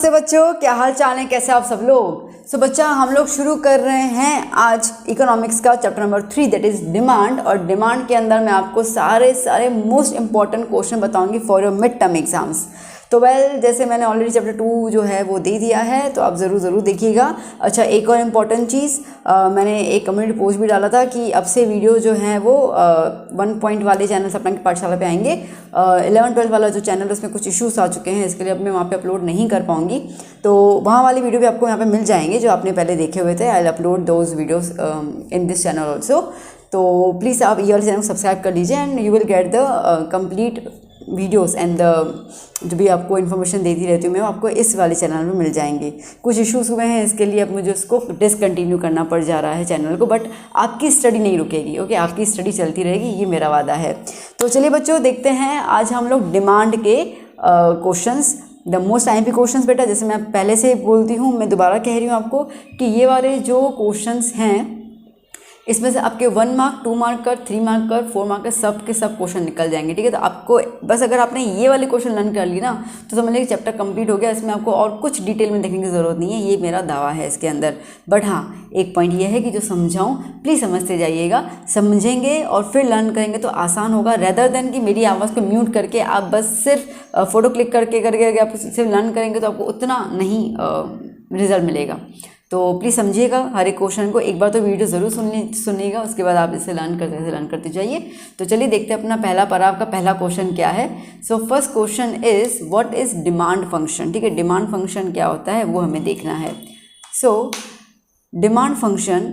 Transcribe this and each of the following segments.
से बच्चों, क्या हाल चाल है, कैसे आप सब लोग। बच्चा हम लोग शुरू कर रहे हैं आज इकोनॉमिक्स का chapter number 3 that is demand. और डिमांड के अंदर मैं आपको सारे मोस्ट इंपॉर्टेंट क्वेश्चन बताऊंगी for your mid term exams. तो जैसे मैंने ऑलरेडी चैप्टर 2 जो है वो दे दिया है, तो आप ज़रूर देखिएगा। अच्छा, एक और इम्पॉर्टेंट चीज़, मैंने एक कम्युनिटी पोस्ट भी डाला था कि अब से वीडियो जो है वो 1 पॉइंट वाले चैनल सपना की पाठशाला पे आएंगे। 11-12 वाला जो चैनल उसमें कुछ इश्यूज आ चुके हैं, इसके लिए अब मैं वहाँ पे अपलोड नहीं कर पाऊँगी, तो वहाँ वाली वीडियो भी आपको यहाँ पे मिल जाएंगे जो आपने पहले देखे हुए थे। I will upload those videos in this channel also. तो प्लीज़ आप ये वाले चैनल को सब्सक्राइब कर लीजिए and you will get the complete videos and जो भी आपको इन्फॉर्मेशन देती रहती हूँ मैं, वो आपको इस वाले चैनल में मिल जाएंगे। कुछ इश्यूज़ हुए हैं, इसके लिए अब मुझे उसको डिसकंटिन्यू करना पड़ जा रहा है चैनल को, बट आपकी स्टडी नहीं रुकेगी। ओके, आपकी स्टडी चलती रहेगी, ये मेरा वादा है। तो चलिए बच्चों, देखते हैं आज हम लोग डिमांड के questions, the most IMP questions. बेटा जैसे मैं पहले से बोलती हूँ, मैं दोबारा कह रही हूँ आपको कि ये वाले जो क्वेश्चंस हैं, इसमें से आपके 1 मार्क, 2 मार्क का, 3 मार्क का, 4 मार्क का, सब के सब क्वेश्चन निकल जाएंगे। ठीक है, तो आपको बस अगर आपने ये वाले क्वेश्चन लर्न कर ली ना, तो समझ लीजिए चैप्टर कंप्लीट हो गया। इसमें आपको और कुछ डिटेल में देखने की ज़रूरत नहीं है, ये मेरा दावा है इसके अंदर। बट हाँ, एक पॉइंट ये है कि जो समझाऊँ प्लीज़ समझते जाइएगा। समझेंगे और फिर लर्न करेंगे तो आसान होगा, रेदर देन कि मेरी आवाज़ को म्यूट करके आप बस सिर्फ फ़ोटो क्लिक करके आप सिर्फ लर्न करेंगे तो आपको उतना नहीं रिजल्ट मिलेगा। तो प्लीज़ समझिएगा हर एक क्वेश्चन को, एक बार तो वीडियो ज़रूर सुनिएगा, उसके बाद आप इसे लर्न करते जाइए। तो चलिए देखते हैं अपना पहला पड़ाव का पहला क्वेश्चन क्या है। So first question is what is demand function. ठीक है, डिमांड फंक्शन क्या होता है वो हमें देखना है। सो डिमांड फंक्शन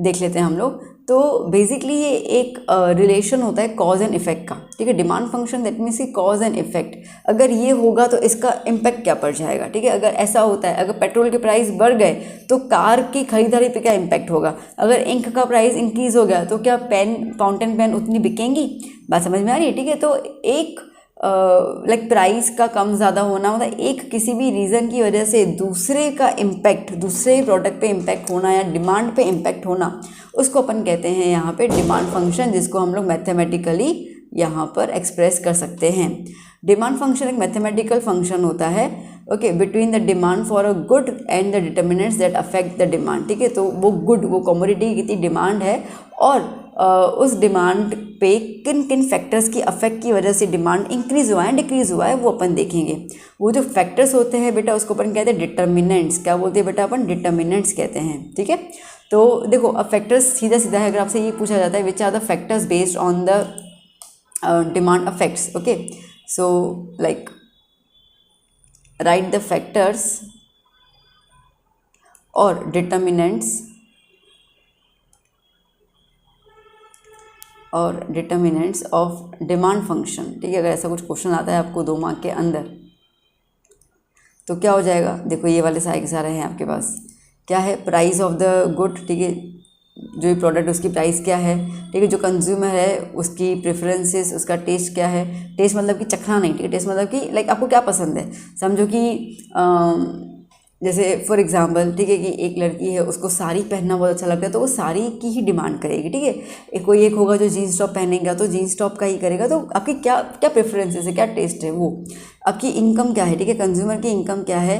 देख लेते हैं हम लोग। तो बेसिकली ये एक रिलेशन होता है कॉज एंड इफेक्ट का। ठीक है, डिमांड फंक्शन दैट मीन्स की कॉज एंड इफेक्ट, अगर ये होगा तो इसका इम्पैक्ट क्या पड़ जाएगा। ठीक है, अगर ऐसा होता है, अगर पेट्रोल के प्राइस बढ़ गए तो कार की खरीदारी पे क्या इम्पैक्ट होगा। अगर इंक का प्राइस इंक्रीज़ हो गया तो क्या फाउंटेन पेन उतनी बिकेंगी। बात समझ में आ रही है। ठीक है, तो एक प्राइस का कम ज़्यादा होना, मतलब एक किसी भी रीज़न की वजह से दूसरे का इम्पैक्ट, दूसरे प्रोडक्ट पे इम्पैक्ट होना या डिमांड पे इम्पैक्ट होना, उसको अपन कहते हैं यहाँ पे डिमांड फंक्शन, जिसको हम लोग मैथमेटिकली यहाँ पर एक्सप्रेस कर सकते हैं। डिमांड फंक्शन एक मैथमेटिकल फंक्शन होता है, okay, between the demand for a good and the determinants that affect the demand. ठीक है, तो वो गुड, वो कमोडिटी की कितनी डिमांड है और उस डिमांड पे किन किन फैक्टर्स की अफेक्ट की वजह से डिमांड इंक्रीज़ हुआ है डिक्रीज़ हुआ है, वो अपन देखेंगे। वो जो फैक्टर्स होते हैं बेटा, उसको अपन कहते हैं डिटर्मिनेंट्स। क्या बोलते हैं बेटा, अपन डिटर्मिनेंट्स कहते हैं। ठीक है, तो देखो अब फैक्टर्स सीधा है, अगर आपसे ये पूछा जाता है which are the factors based on the demand affects. Okay, so like right the factors और डिटर्मिनेंट्स ऑफ डिमांड फंक्शन। ठीक है, अगर ऐसा कुछ क्वेश्चन आता है आपको 2 मार्क के अंदर, तो क्या हो जाएगा, देखो ये वाले सारे हैं आपके पास। क्या है, प्राइस ऑफ द गुड। ठीक है, जो प्रोडक्ट उसकी प्राइस क्या है। ठीक है, जो कंज्यूमर है उसकी प्रेफरेंसेस, उसका टेस्ट क्या है। टेस्ट मतलब कि चखना नहीं, ठीक है, टेस्ट मतलब कि लाइक आपको क्या पसंद है। समझो कि जैसे फॉर एग्जांपल, ठीक है, कि एक लड़की है, उसको साड़ी पहनना बहुत अच्छा लगता है, तो वो साड़ी की ही डिमांड करेगी। ठीक है, कोई एक होगा जो जीन्स टॉप पहनेगा तो जीन्स टॉप का ही करेगा। तो आपकी क्या क्या प्रेफरेंसेस है, क्या टेस्ट है, वो आपकी इनकम क्या है। ठीक है, कंज्यूमर की इनकम क्या है,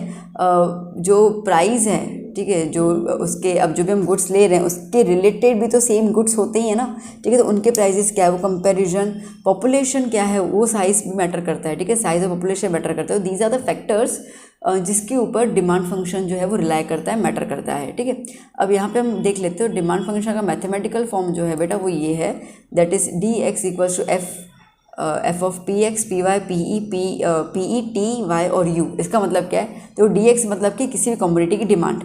जो प्राइस है, ठीक है, जो उसके अब जो भी हम गुड्स ले रहे हैं उसके रिलेटेड भी तो सेम गुड्स होते ही है ना। ठीक है, तो उनके प्राइसेस क्या है, वो कंपैरिजन, पॉपुलेशन क्या है, वो साइज़ भी मैटर करता है। ठीक है, साइज़ ऑफ पॉपुलेशन मैटर करता है। दीज आर द फैक्टर्स जिसके ऊपर डिमांड फंक्शन जो है वो रिलाई करता है, मैटर करता है। ठीक है, अब यहाँ पे हम देख लेते हो डिमांड फंक्शन का मैथमेटिकल फॉर्म जो है बेटा वो ये है, that is dx equals to F of P X P Y P E T Y और यू। इसका मतलब क्या है, तो dx मतलब कि किसी भी कमोडिटी की demand,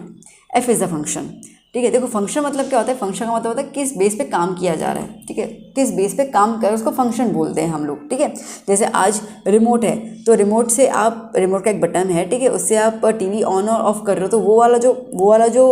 f is the function. ठीक है, देखो फंक्शन मतलब क्या होता है, फंक्शन का मतलब होता है किस बेस पे काम किया जा रहा है। ठीक है, किस बेस पे काम कर, उसको फंक्शन बोलते हैं हम लोग। ठीक है, जैसे आज रिमोट है, तो रिमोट से आप, रिमोट का एक बटन है, ठीक है, उससे आप टीवी ऑन और ऑफ कर रहे हो, तो वो वाला जो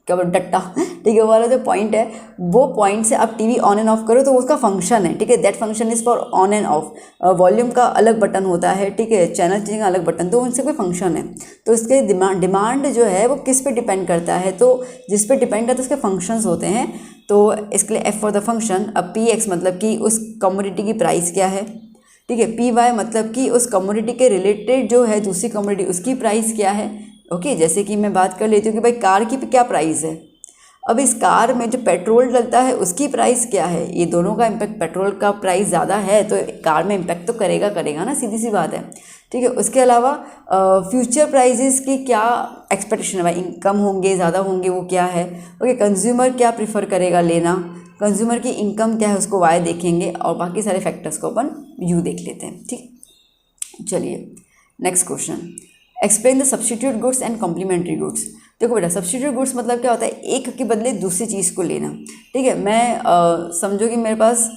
क्या बोल डट्टा, ठीक है, वो वाला जो पॉइंट है, वो पॉइंट से आप टीवी ऑन एंड ऑफ करो तो उसका फंक्शन है। ठीक है, that function is for on end of. Volume का अलग बटन होता है, ठीक है, चैनल चेंजिंग का अलग बटन, तो उनसे कोई फंक्शन है। तो इसके डिमांड जो है वो किस पे डिपेंड करता है, तो जिस पे डिपेंड करता है उसके फंक्शंस होते हैं। तो इसके लिए एफ फॉर द फंक्शन। अब पी एक्स मतलब कि उस कमोडिटी की प्राइस क्या है, ठीक है। पी वाई मतलब कि उस कमोडिटी के रिलेटेड जो है दूसरी कमोडिटी उसकी प्राइस क्या है। ओके, जैसे कि मैं बात कर लेती हूँ कि भाई कार की क्या प्राइस है। अब इस कार में जो पेट्रोल डलता है उसकी प्राइस क्या है। ये दोनों का इम्पैक्ट, पेट्रोल का प्राइस ज़्यादा है तो कार में इम्पैक्ट तो करेगा ना, सीधी सी बात है। ठीक है। उसके अलावा फ्यूचर प्राइजेस की क्या एक्सपेक्टेशन है भाई, कम होंगे ज़्यादा होंगे वो क्या है। ओके, कंज्यूमर क्या प्रीफर करेगा लेना, कंज्यूमर की इनकम क्या है उसको वाई देखेंगे, और बाकी सारे फैक्टर्स को अपन यू देख लेते हैं। ठीक, चलिए next question, explain the substitute goods and complementary goods. देखो बेटा, सब्स्टिट्यूट गुड्स मतलब क्या होता है, एक के बदले दूसरी चीज़ को लेना। ठीक है। मैं समझो कि मेरे पास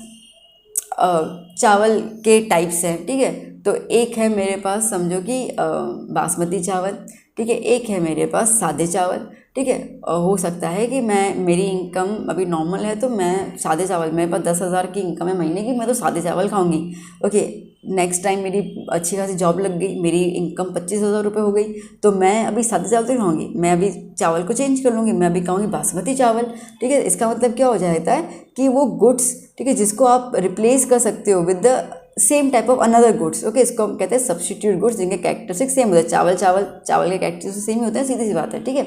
चावल के टाइप्स हैं। ठीक है, तो एक है मेरे पास समझो कि बासमती चावल। ठीक है, एक है मेरे पास सादे चावल। ठीक है, हो सकता है कि मेरी इनकम अभी नॉर्मल है तो मैं सादे चावल, मेरे पास 10,000 की इनकम है महीने की, मैं तो सादे चावल खाऊंगी। ओके, नेक्स्ट टाइम मेरी अच्छी खासी जॉब लग गई, मेरी इनकम 25,000 रुपये हो गई, तो मैं अभी सादे चावल तो खाऊंगी, मैं अभी चावल को चेंज कर लूँगी, मैं अभी खाऊंगी बासमती चावल। ठीक है, इसका मतलब क्या हो जाता है कि वो गुड्स, ठीक है, जिसको आप रिप्लेस कर सकते हो with the same type of another goods. Okay, इसको हम कहते हैं सब्स्टिट्यूट गुड्स, जिनके कैरेक्टरिस्टिक सेम होते हैं। चावल के कैरेक्टरिस्टिक सेम ही होते हैं, सीधी सी बात है। ठीक है,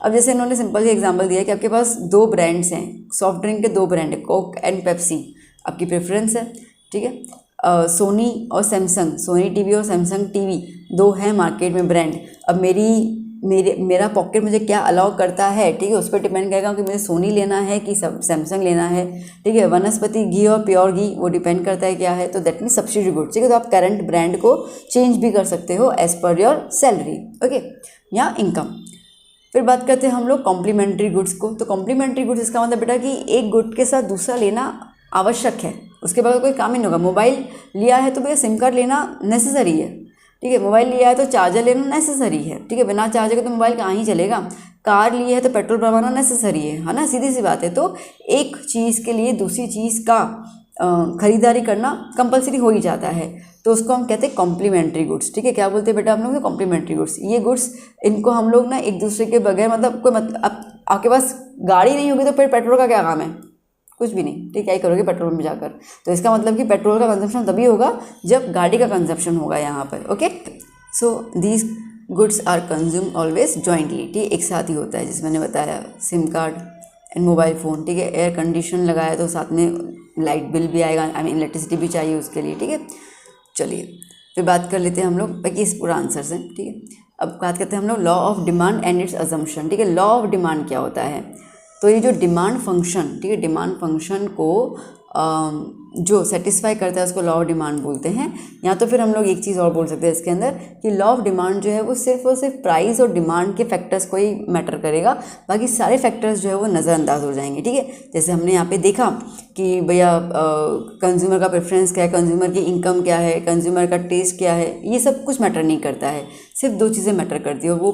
अब जैसे इन्होंने सिंपल सी एग्जांपल दिया कि आपके पास 2 ब्रांड्स हैं, सॉफ्ट ड्रिंक के 2 ब्रांड है, कोक एंड पेप्सी, आपकी प्रेफरेंस है। ठीक है, सोनी और सैमसंग, सोनी टीवी और सैमसंग टीवी 2 हैं मार्केट में ब्रांड। अब मेरा पॉकेट मुझे क्या अलाउ करता है, ठीक है, उस पर डिपेंड करेगा कि मुझे सोनी लेना है कि सैमसंग लेना है। ठीक है, वनस्पति घी और प्योर घी वो डिपेंड करता है क्या है, तो दैट मीन सब्सिट्यूट गुड्स। ठीक है, तो आप करंट ब्रांड को चेंज भी कर सकते हो as per your salary, okay, या इनकम। फिर बात करते हैं हम लोग कॉम्प्लीमेंट्री गुड्स को। तो कॉम्प्लीमेंट्री गुड्स इसका मतलब बेटा कि एक गुड के साथ दूसरा लेना आवश्यक है, उसके बाद कोई काम ही नहीं होगा। मोबाइल लिया है तो भैया सिम कार्ड लेना नेसेसरी है। ठीक है, मोबाइल लिया है तो चार्जर लेना नेसेसरी है। ठीक है, बिना चार्जर के तो मोबाइल कहाँ ही चलेगा। कार ली है तो पेट्रोल भरवाना नेसेसरी है ना, सीधी सी बात है। तो एक चीज़ के लिए दूसरी चीज़ का खरीदारी करना कंपलसरी हो ही जाता है, तो उसको हम कहते हैं कॉम्प्लीमेंट्री गुड्स। ठीक है, क्या बोलते हैं बेटा हम लोग कॉम्प्लीमेंट्री गुड्स। ये गुड्स इनको हम लोग ना एक दूसरे के बगैर, मतलब कोई मतलब आपके पास गाड़ी नहीं होगी तो फिर पेट्रोल का क्या काम है, कुछ भी नहीं। ठीक है, क्या ही करोगे पेट्रोल में जाकर। तो इसका मतलब कि पेट्रोल का कंजप्शन तभी होगा जब गाड़ी का कंजप्शन होगा यहाँ पर। Okay, so these goods are consume always jointly. ठीक है, एक साथ ही होता है, जिस मैंने बताया SIM card and mobile phone. ठीक है, एयर कंडीशन लगाया तो साथ में लाइट बिल भी आएगा, आई मीन इलेक्ट्रिसिटी भी चाहिए उसके लिए। ठीक है, चलिए फिर बात कर लेते हैं हम लोग, बाकी इस पूरा आंसर से। ठीक है, अब बात करते हैं हम लोग law of demand and it's assumption. ठीक है, लॉ ऑफ डिमांड क्या होता है, तो ये जो डिमांड फंक्शन, ठीक है, डिमांड फंक्शन को जो सेटिस्फाई करता है उसको लॉ ऑफ डिमांड बोलते हैं। या तो फिर हम लोग एक चीज़ और बोल सकते हैं इसके अंदर कि लॉ ऑफ डिमांड जो है वो सिर्फ और सिर्फ प्राइस और डिमांड के फैक्टर्स को ही मैटर करेगा, बाकी सारे फैक्टर्स जो है वो नज़रअंदाज हो जाएंगे। ठीक है, जैसे हमने यहाँ पे देखा कि भैया कंज्यूमर का प्रेफरेंस क्या है, कंज्यूमर की इनकम क्या है, कंज्यूमर का टेस्ट क्या है, ये सब कुछ मैटर नहीं करता है, सिर्फ 2 चीज़ें मैटर करती है। और वो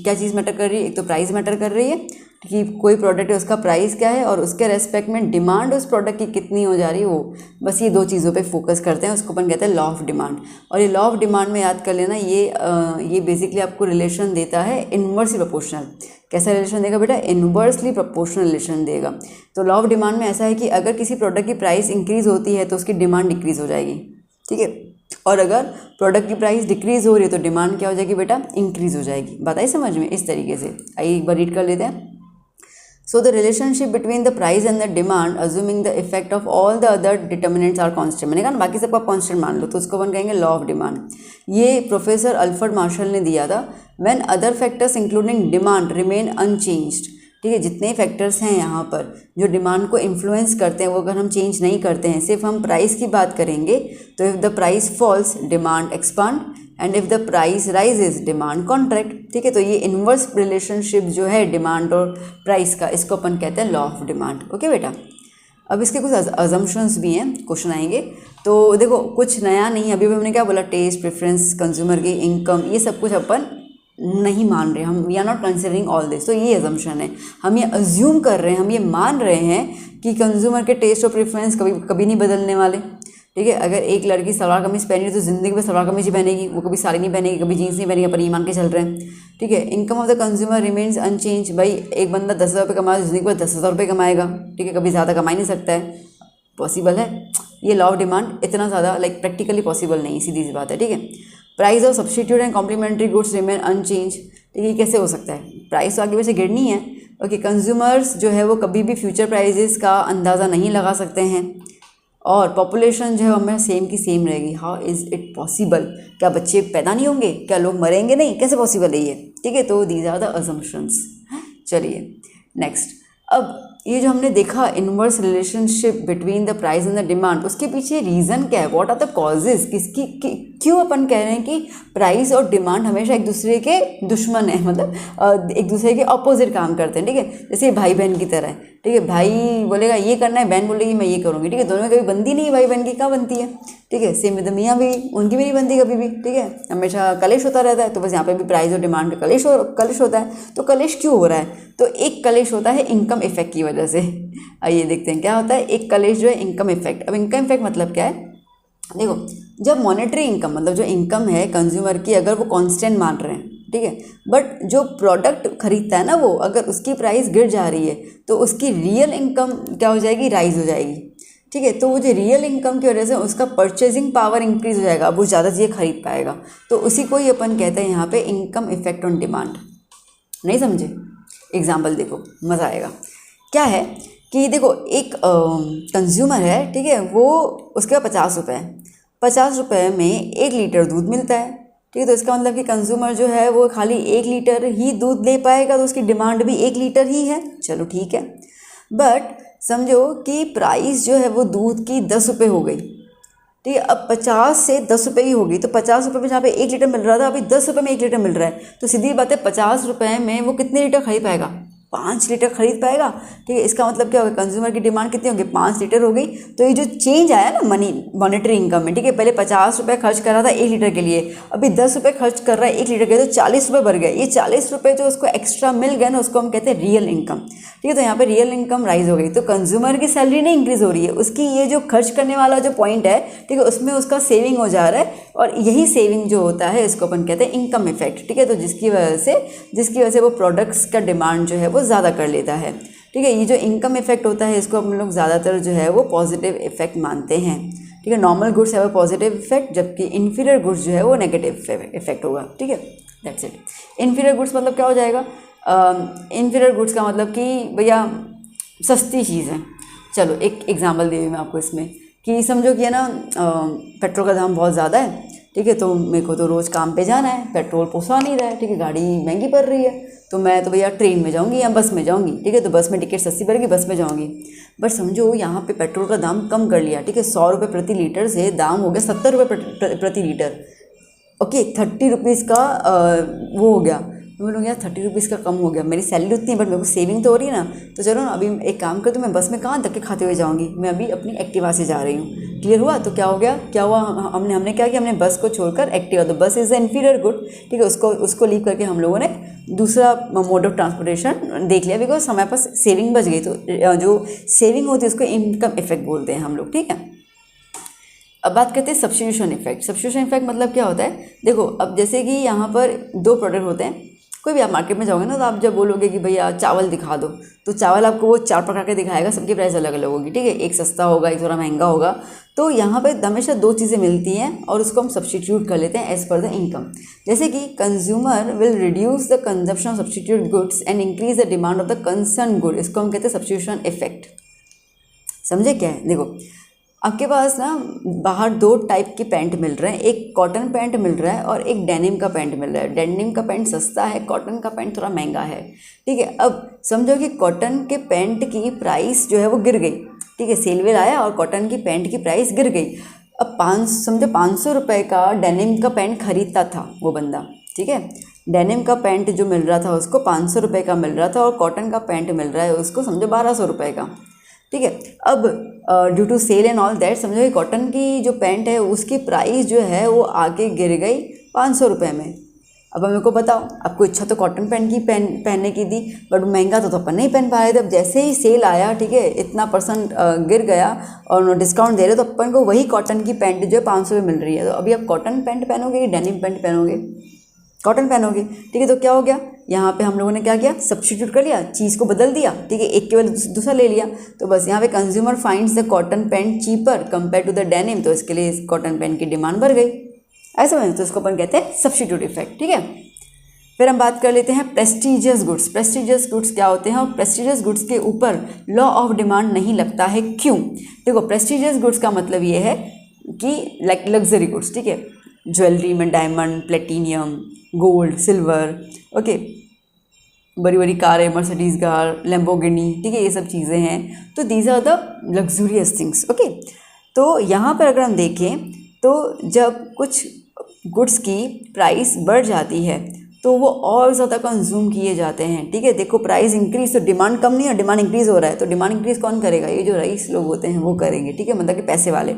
क्या चीज़ मैटर कर रही है, एक तो प्राइस मैटर कर रही है कि कोई प्रोडक्ट है उसका प्राइस क्या है, और उसके रेस्पेक्ट में डिमांड उस प्रोडक्ट की कितनी हो जा रही है वो, बस ये 2 चीज़ों पे फोकस करते हैं, उसको अपन कहते हैं लॉ ऑफ डिमांड। और ये लॉ ऑफ डिमांड में याद कर लेना, ये बेसिकली आपको रिलेशन देता है इनवर्सली प्रोपोर्शनल। कैसा रिलेशन देगा बेटा, इनवर्सली प्रोपोर्शनल रिलेशन देगा। तो लॉ ऑफ डिमांड में ऐसा है कि अगर किसी प्रोडक्ट की प्राइस इंक्रीज होती है तो उसकी डिमांड डिक्रीज हो जाएगी। ठीक है, और अगर प्रोडक्ट की प्राइस डिक्रीज हो रही है तो डिमांड क्या हो जाएगी बेटा, इंक्रीज हो जाएगी। बात आई समझ में, इस तरीके से। आइए एक बार रीड कर लेते हैं। So the relationship between the price and the demand, assuming the effect of all the other determinants are constant। मैंने कहा ना बाकी सबको आप कांस्टेंट मान लो, तो उसको अपन कहेंगे लॉ ऑफ डिमांड। ये प्रोफेसर अल्फ्रेड मार्शल ने दिया था। When other factors including demand remain unchanged, ठीक है, जितने फैक्टर्स हैं यहाँ पर जो डिमांड को इन्फ्लुएंस करते हैं वो अगर हम चेंज नहीं करते हैं, सिर्फ हम प्राइस की बात करेंगे, तो if the price falls demand expand and if the price rises demand contract. ठीक है, तो ये इन्वर्स रिलेशनशिप जो है डिमांड और प्राइस का, इसको अपन कहते हैं लॉ ऑफ डिमांड। ओके बेटा, अब इसके कुछ अजम्पशंस भी हैं, क्वेश्चन आएंगे। तो देखो कुछ नया नहीं, अभी हमने क्या बोला, टेस्ट, प्रेफरेंस, कंज्यूमर की इनकम, ये सब कुछ अपन नहीं मान रहे, हम we are not considering all this. तो ये अजम्पशन है, हम ये अज्यूम कर रहे हैं, हम ये मान रहे हैं कि कंज्यूमर के टेस्ट और प्रेफरेंस कभी नहीं बदलने वाले। ठीक है, अगर एक लड़की सलवार कमीज पहनी है तो ज़िंदगी में सलवार कमीज ही पहनेगी, वो कभी साड़ी नहीं पहनेगी, कभी जीन्स नहीं पहनेगी, अपन ये मान के चल रहे हैं। ठीक है, income of the consumer remains unchange. भाई एक बंदा 10,000 रुपये कमा जिंदगी में 10,000 रुपये कमाएगा। ठीक है, कभी ज़्यादा कमा ही नहीं सकता है, पॉसिबल है? ये लॉ ऑफ डिमांड इतना ज़्यादा लाइक प्रैक्टिकली पॉसिबल नहीं, सीधी सी बात है, ठीक है। Price of substitute and complementary goods remain unchange, ठीक है, कैसे हो सकता है? प्राइस तो आगे वैसे गिरनी है। ओके, कंज्यूमर्स जो है वो कभी भी फ्यूचर प्राइजेस का अंदाज़ा नहीं लगा सकते हैं, और पॉपुलेशन जो है हमें सेम की सेम रहेगी। How is it possible? क्या बच्चे पैदा नहीं होंगे? क्या लोग मरेंगे नहीं? कैसे पॉसिबल है ये? ठीक है, तो दीज आर द अजम्पशंस। चलिए नेक्स्ट, अब ये जो हमने देखा inverse relationship between the price and the demand, उसके पीछे रीज़न क्या है? What are the causes? क्यों अपन कह रहे हैं कि प्राइस और डिमांड हमेशा एक दूसरे के दुश्मन है, मतलब एक दूसरे के ऑपोजिट काम करते हैं, ठीक है। जैसे भाई बहन की तरह है, ठीक है, भाई बोलेगा ये करना है, बहन बोलेगी मैं ये करूँगी, ठीक है, दोनों में कभी बनती नहीं है, भाई बहन की कहाँ बनती है, ठीक है। सेम विद मियाँ भी, उनकी भी नहीं बनती कभी भी, ठीक है, हमेशा कलेश होता रहता है। तो बस यहाँ पे भी प्राइस और डिमांड का कलेश होता है। तो कलेश क्यों हो रहा है? तो एक कलेश होता है इनकम इफेक्ट की वजह से। आइए देखते हैं क्या होता है। एक कलेश जो है इनकम इफेक्ट। अब इनकम इफेक्ट मतलब क्या है? देखो, जब मॉनेटरी इनकम मतलब जो इनकम है कंज्यूमर की, अगर वो कांस्टेंट मान रहे हैं, ठीक है, बट जो प्रोडक्ट खरीदता है ना वो, अगर उसकी प्राइस गिर जा रही है तो उसकी रियल इनकम क्या हो जाएगी? राइज हो जाएगी, ठीक है। तो वो जो रियल इनकम की वजह से उसका परचेजिंग पावर इंक्रीज हो जाएगा, अब वो ज़्यादा चीज़ें खरीद पाएगा। तो उसी को ही अपन कहते हैं यहाँ पे इनकम इफेक्ट ऑन डिमांड। नहीं समझे? एग्जाम्पल देखो, मज़ा आएगा। क्या है कि देखो, एक कंज्यूमर है, ठीक है, वो उसके पास 50 रुपये है, 50 रुपये में 1 लीटर दूध मिलता है, ठीक है। तो इसका मतलब कि कंज्यूमर जो है वो खाली 1 लीटर ही दूध ले पाएगा, तो उसकी डिमांड भी 1 लीटर ही है। चलो ठीक है, बट समझो कि प्राइस जो है वो दूध की 10 रुपये हो गई, ठीक है। अब 50 से 10 रुपये ही होगी, तो 50 रुपये में जहाँ पे 1 लीटर मिल रहा था, अभी 10 रुपये में 1 लीटर मिल रहा है। तो सीधी बात है, 50 रुपये में वो कितने लीटर खरीद पाएगा? 5 लीटर खरीद पाएगा, ठीक है। इसका मतलब क्या होगा? कंज्यूमर की डिमांड कितनी होगी? 5 लीटर हो गई। तो ये जो चेंज आया ना मॉनेटरी इनकम में, ठीक है, पहले 50 रुपये खर्च कर रहा था 1 लीटर के लिए, अभी 10 रुपये खर्च कर रहा है 1 लीटर के लिए, तो 40 रुपये बढ़ गए। ये 40 रुपये जो उसको एक्स्ट्रा मिल गए ना, उसको हम कहते हैं रियल इनकम, ठीक है। तो यहाँ पे रियल इनकम राइज हो गई। तो कंज्यूमर की सैलरी नहीं इंक्रीज हो रही है, उसकी ये जो खर्च करने वाला जो पॉइंट है, ठीक है, उसमें उसका सेविंग हो जा रहा है, और यही सेविंग जो होता है इसको अपन कहते हैं इनकम इफेक्ट, ठीक है। तो जिसकी वजह से वो प्रोडक्ट्स का डिमांड जो है वो ज़्यादा कर लेता है, ठीक है। ये जो इनकम इफेक्ट होता है इसको हम लोग ज़्यादातर जो है वो पॉजिटिव इफेक्ट मानते हैं, ठीक है। नॉर्मल गुड्स है वो पॉजिटिव इफेक्ट, जबकि इन्फीरियर गुड्स जो है वो नेगेटिव इफेक्ट होगा, ठीक है। That's it. इन्फीरियर गुड्स मतलब क्या हो जाएगा? इन्फीरियर गुड्स का मतलब कि भैया सस्ती चीज़ है। चलो एक एग्जांपल दे मैं आपको इसमें, कि समझो कि है ना, पेट्रोल का दाम बहुत ज़्यादा है, ठीक है, तो मेरे को तो रोज़ काम पे जाना है, पेट्रोल पोसा नहीं रहा है, ठीक है, गाड़ी महंगी पड़ रही है, तो मैं तो भैया ट्रेन में जाऊंगी या बस में जाऊंगी, ठीक है। तो बस में टिकट सस्ती पड़ेगी, बस में जाऊंगी। बट समझो यहाँ पे पेट्रोल का दाम कम कर लिया, ठीक है, 100 रुपये प्रति लीटर से दाम हो गया 70 रुपये प्रति लीटर। ओके, 30 रुपीज़ का वो हो गया। तो मैं लोग यार 30 रुपीज़ का कम हो गया, मेरी सैलरी उतनी है बट मेरे को सेविंग तो हो रही है ना, तो चलो ना अभी एक काम कर, तो मैं बस में कहाँ धक्के खाते हुए जाऊँगी, मैं अभी अपनी एक्टिवा से जा रही हूँ। क्लियर हुआ? तो क्या हो गया, क्या हुआ, हमने क्या किया, हमने बस को छोड़कर एक्टिवा, तो बस इज़ द इन्फीरियर गुड, ठीक है, उसको लीव करके हम लोगों ने दूसरा मोड ऑफ ट्रांसपोर्टेशन देख लिया, बिकॉज हमारे पास सेविंग बच गई। तो जो सेविंग होती है उसको इनकम इफेक्ट बोलते हैं हम लोग, ठीक है। अब बात करते हैं सब्स्टिट्यूशन इफेक्ट। सब्स्टिट्यूशन इफेक्ट मतलब क्या होता है? देखो, अब जैसे कि यहाँ पर 2 प्रोडक्ट होते हैं, कोई भी आप मार्केट में जाओगे ना, तो आप जब बोलोगे कि भैया चावल दिखा दो, तो चावल आपको वो 4 प्रकार के दिखाएगा, सबकी प्राइस अलग अलग होगी, ठीक है, एक सस्ता होगा, एक थोड़ा महंगा होगा। तो यहाँ पे हमेशा 2 चीज़ें मिलती हैं और उसको हम सब्स्टिट्यूट कर लेते हैं एज पर द इनकम। जैसे कि consumer will reduce the consumption of substitute goods and increase the demand of the concern good, इसको हम कहते हैं सब्स्टिट्यूशन इफेक्ट। समझे क्या है? देखो, आपके पास ना बाहर 2 टाइप के पैंट मिल रहे हैं, एक कॉटन पैंट मिल रहा है और एक डेनिम का पैंट मिल रहा है। डेनिम का पैंट सस्ता है, कॉटन का पैंट थोड़ा महंगा है, ठीक है। अब समझो कि कॉटन के पैंट की प्राइस जो है वो गिर गई, ठीक है, सेल वेल आया और कॉटन की पैंट की प्राइस गिर गई। अब 500 रुपये का डेनिम का पैंट खरीदता था वो बंदा, ठीक है, डेनिम का पैंट जो मिल रहा था उसको 500 रुपये का मिल रहा था, और कॉटन का पैंट मिल रहा है उसको समझो 1200 रुपये का, ठीक है। अब due to sale and all that, समझो कि कॉटन की जो पैंट है उसकी प्राइस जो है वो आके गिर गई 500 रुपये में। अब मेरे को बताओ, आपको इच्छा तो कॉटन पैंट की पहनने की थी, बट महंगा तो अपन नहीं पहन पा रहे थे। अब जैसे ही सेल आया, ठीक है, इतना % गिर गया और डिस्काउंट दे रहे, तो अपन को वही कॉटन की पैंट जो है 500 में मिल रही है। तो अभी आप कॉटन पैंट पहनोगे कि डेनिम पैंट पहनोगे? कॉटन पहनोगे, ठीक है। तो क्या हो गया, यहाँ पे हम लोगों ने क्या किया, सब्स्टिट्यूट कर लिया, चीज़ को बदल दिया, ठीक है, एक के बदले दूसरा ले लिया। तो बस यहाँ पे consumer finds the cotton pant cheaper compare to the denim, तो इसके लिए कॉटन पैंट की डिमांड बढ़ गई, ऐसा समझ। तो इसको अपन कहते हैं सब्स्टिट्यूट इफेक्ट, ठीक है। फिर हम बात कर लेते हैं प्रेस्टिजियस गुड्स। प्रेस्टिजियस गुड्स क्या होते हैं, और प्रेस्टिजियस गुड्स के ऊपर लॉ ऑफ डिमांड नहीं लगता है, क्यों? देखो, प्रेस्टिजियस गुड्स का मतलब ये है कि लाइक लग्जरी गुड्स, ठीक है, ज्वेलरी में diamond, platinum, gold, silver, okay, बड़ी बड़ी कारें, मर्सिडीज कार, लैम्बोर्गिनी, ठीक है, ये सब चीज़ें हैं। तो these are the luxurious things, okay. तो यहाँ पर अगर हम देखें तो जब कुछ गुड्स की प्राइस बढ़ जाती है तो वो और ज़्यादा कंज्यूम किए जाते हैं, ठीक है। देखो, प्राइस इंक्रीज तो डिमांड कम नहीं है, डिमांड इंक्रीज़ हो रहा है, तो डिमांड इंक्रीज कौन करेगा, ये जो रईस लोग होते हैं वो करेंगे, ठीक है, मतलब कि पैसे वाले।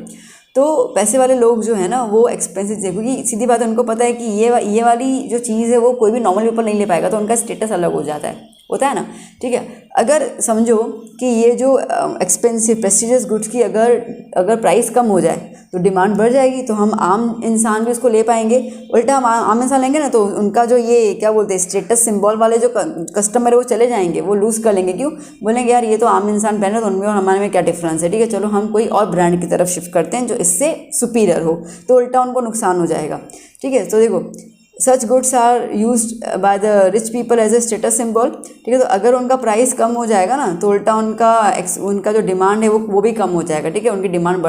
तो पैसे वाले लोग जो है ना वो एक्सपेंसिव, क्योंकि सीधी बात है, उनको पता है कि ये वाली जो चीज़ है वो कोई भी नॉर्मल पीपल नहीं ले पाएगा, तो उनका स्टेटस अलग हो जाता है, होता है ना, ठीक है। अगर समझो कि ये जो एक्सपेंसिव प्रेस्टिजियस गुड्स की अगर प्राइस कम हो जाए तो डिमांड बढ़ जाएगी, तो हम आम इंसान भी उसको ले पाएंगे। उल्टा हम आम इंसान लेंगे ना तो उनका जो ये क्या बोलते हैं स्टेटस सिंबल वाले जो कस्टमर है वो चले जाएंगे, वो लूज़ कर लेंगे। क्यों? बोलेंगे यार ये तो आम इंसान पहन रहे, तो उनमें और हमारे में क्या डिफरेंस है, ठीक है, चलो हम कोई और ब्रांड की तरफ शिफ्ट करते हैं जो इससे सुपीरियर हो, तो उल्टा उनको नुकसान हो जाएगा, ठीक है। तो देखो, such goods are used by the rich people as a status symbol, ठीक है। तो अगर उनका प्राइस कम हो जाएगा ना तो उल्टा उनका जो डिमांड है वो भी कम हो जाएगा, ठीक है, उनकी डिमांड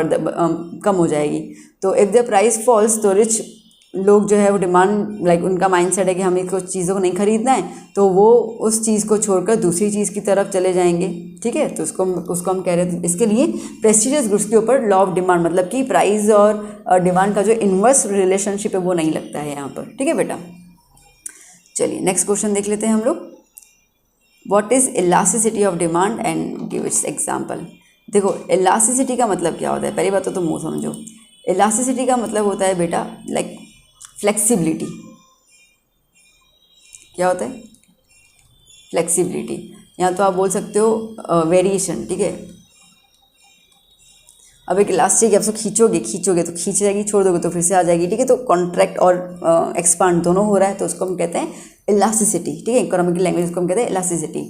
कम हो जाएगी। तो इफ़ द प्राइस फॉल्स तो रिच लोग जो है वो डिमांड लाइक उनका माइंडसेट है कि हमें कुछ चीज़ों को नहीं खरीदना है, तो वो उस चीज़ को छोड़कर दूसरी चीज़ की तरफ चले जाएंगे, ठीक है। तो उसको हम कह रहे हैं, इसके लिए प्रेस्टिजियस गुड्स के ऊपर लॉ ऑफ डिमांड मतलब कि प्राइस और डिमांड का जो इन्वर्स रिलेशनशिप है वो नहीं लगता है यहाँ पर, ठीक है बेटा। चलिए नेक्स्ट क्वेश्चन देख लेते हैं हम लोग। What is elasticity of demand and give its example. देखो, इलास्टिसिटी का मतलब क्या होता है, पहली बात तो तुम वो समझो। इलास्टिसिटी का मतलब होता है बेटा लाइक फ्लेक्सिबिलिटी। क्या होता है? फ्लेक्सिबिलिटी। यहाँ तो आप बोल सकते हो वेरिएशन, ठीक है। अब एक इलास्टिक आप खींचोगे तो खींच जाएगी, छोड़ दोगे तो फिर से आ जाएगी, ठीक है। तो कॉन्ट्रैक्ट और एक्सपांड दोनों हो रहा है, तो उसको हम कहते हैं इलास्टिसिटी, ठीक है। इकोनॉमिक लैंग्वेज उसको हम कहते हैं इलास्टिसिटी।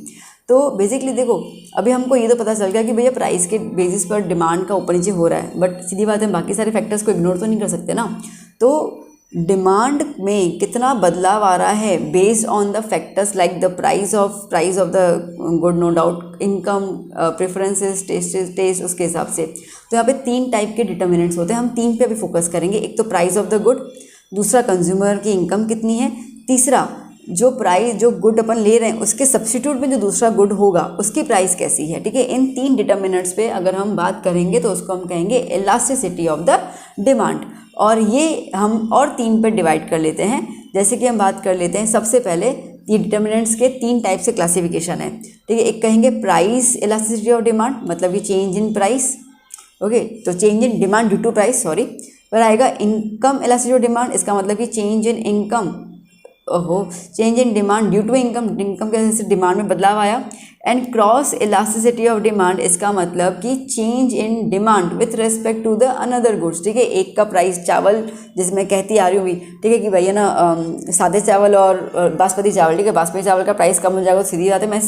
तो बेसिकली देखो, अभी हमको ये तो पता चल गया कि भैया प्राइस के बेसिस पर डिमांड का ऊपर नीचे हो रहा है, बट सीधी बात है हम बाकी सारे फैक्टर्स को इग्नोर तो नहीं कर सकते ना। तो डिमांड में कितना बदलाव आ रहा है based on the factors like the price of the good, no doubt, income, preferences, taste, उसके हिसाब से। तो यहाँ पे 3 टाइप के डिटर्मिनेंट्स होते हैं, हम 3 पे अभी फोकस करेंगे। एक तो प्राइस ऑफ द गुड, दूसरा कंज्यूमर की इनकम कितनी है, तीसरा जो गुड अपन ले रहे हैं उसके सब्स्टिट्यूट में जो दूसरा गुड होगा उसकी प्राइस कैसी है, ठीक है। इन 3 डिटर्मिनेंट्स पे अगर हम बात करेंगे तो उसको हम कहेंगे इलास्टिसिटी ऑफ द डिमांड। और ये हम और 3 पे डिवाइड कर लेते हैं। जैसे कि हम बात कर लेते हैं, सबसे पहले ये डिटर्मिनेंट्स के 3 टाइप से क्लासिफिकेशन है, ठीक है। एक कहेंगे प्राइस इलास्टिसिटी ऑफ डिमांड, मतलब कि चेंज इन प्राइस, ओके। तो change in demand due to price, sorry. फिर आएगा इनकम इलास्टिसिटी ऑफ डिमांड, इसका मतलब कि change in income, change in demand due to income के वजह से डिमांड में बदलाव आया। And cross elasticity of demand, इसका मतलब कि change in demand with respect to the another goods, ठीक है। एक का प्राइस चावल, जिसमें कहती आ रही हूँ भी, ठीक है, कि भैया ना सादे चावल और बासमती चावल, ठीक है, बासमती चावल का प्राइस कम हो जाएगा तो सीधी बात है मैं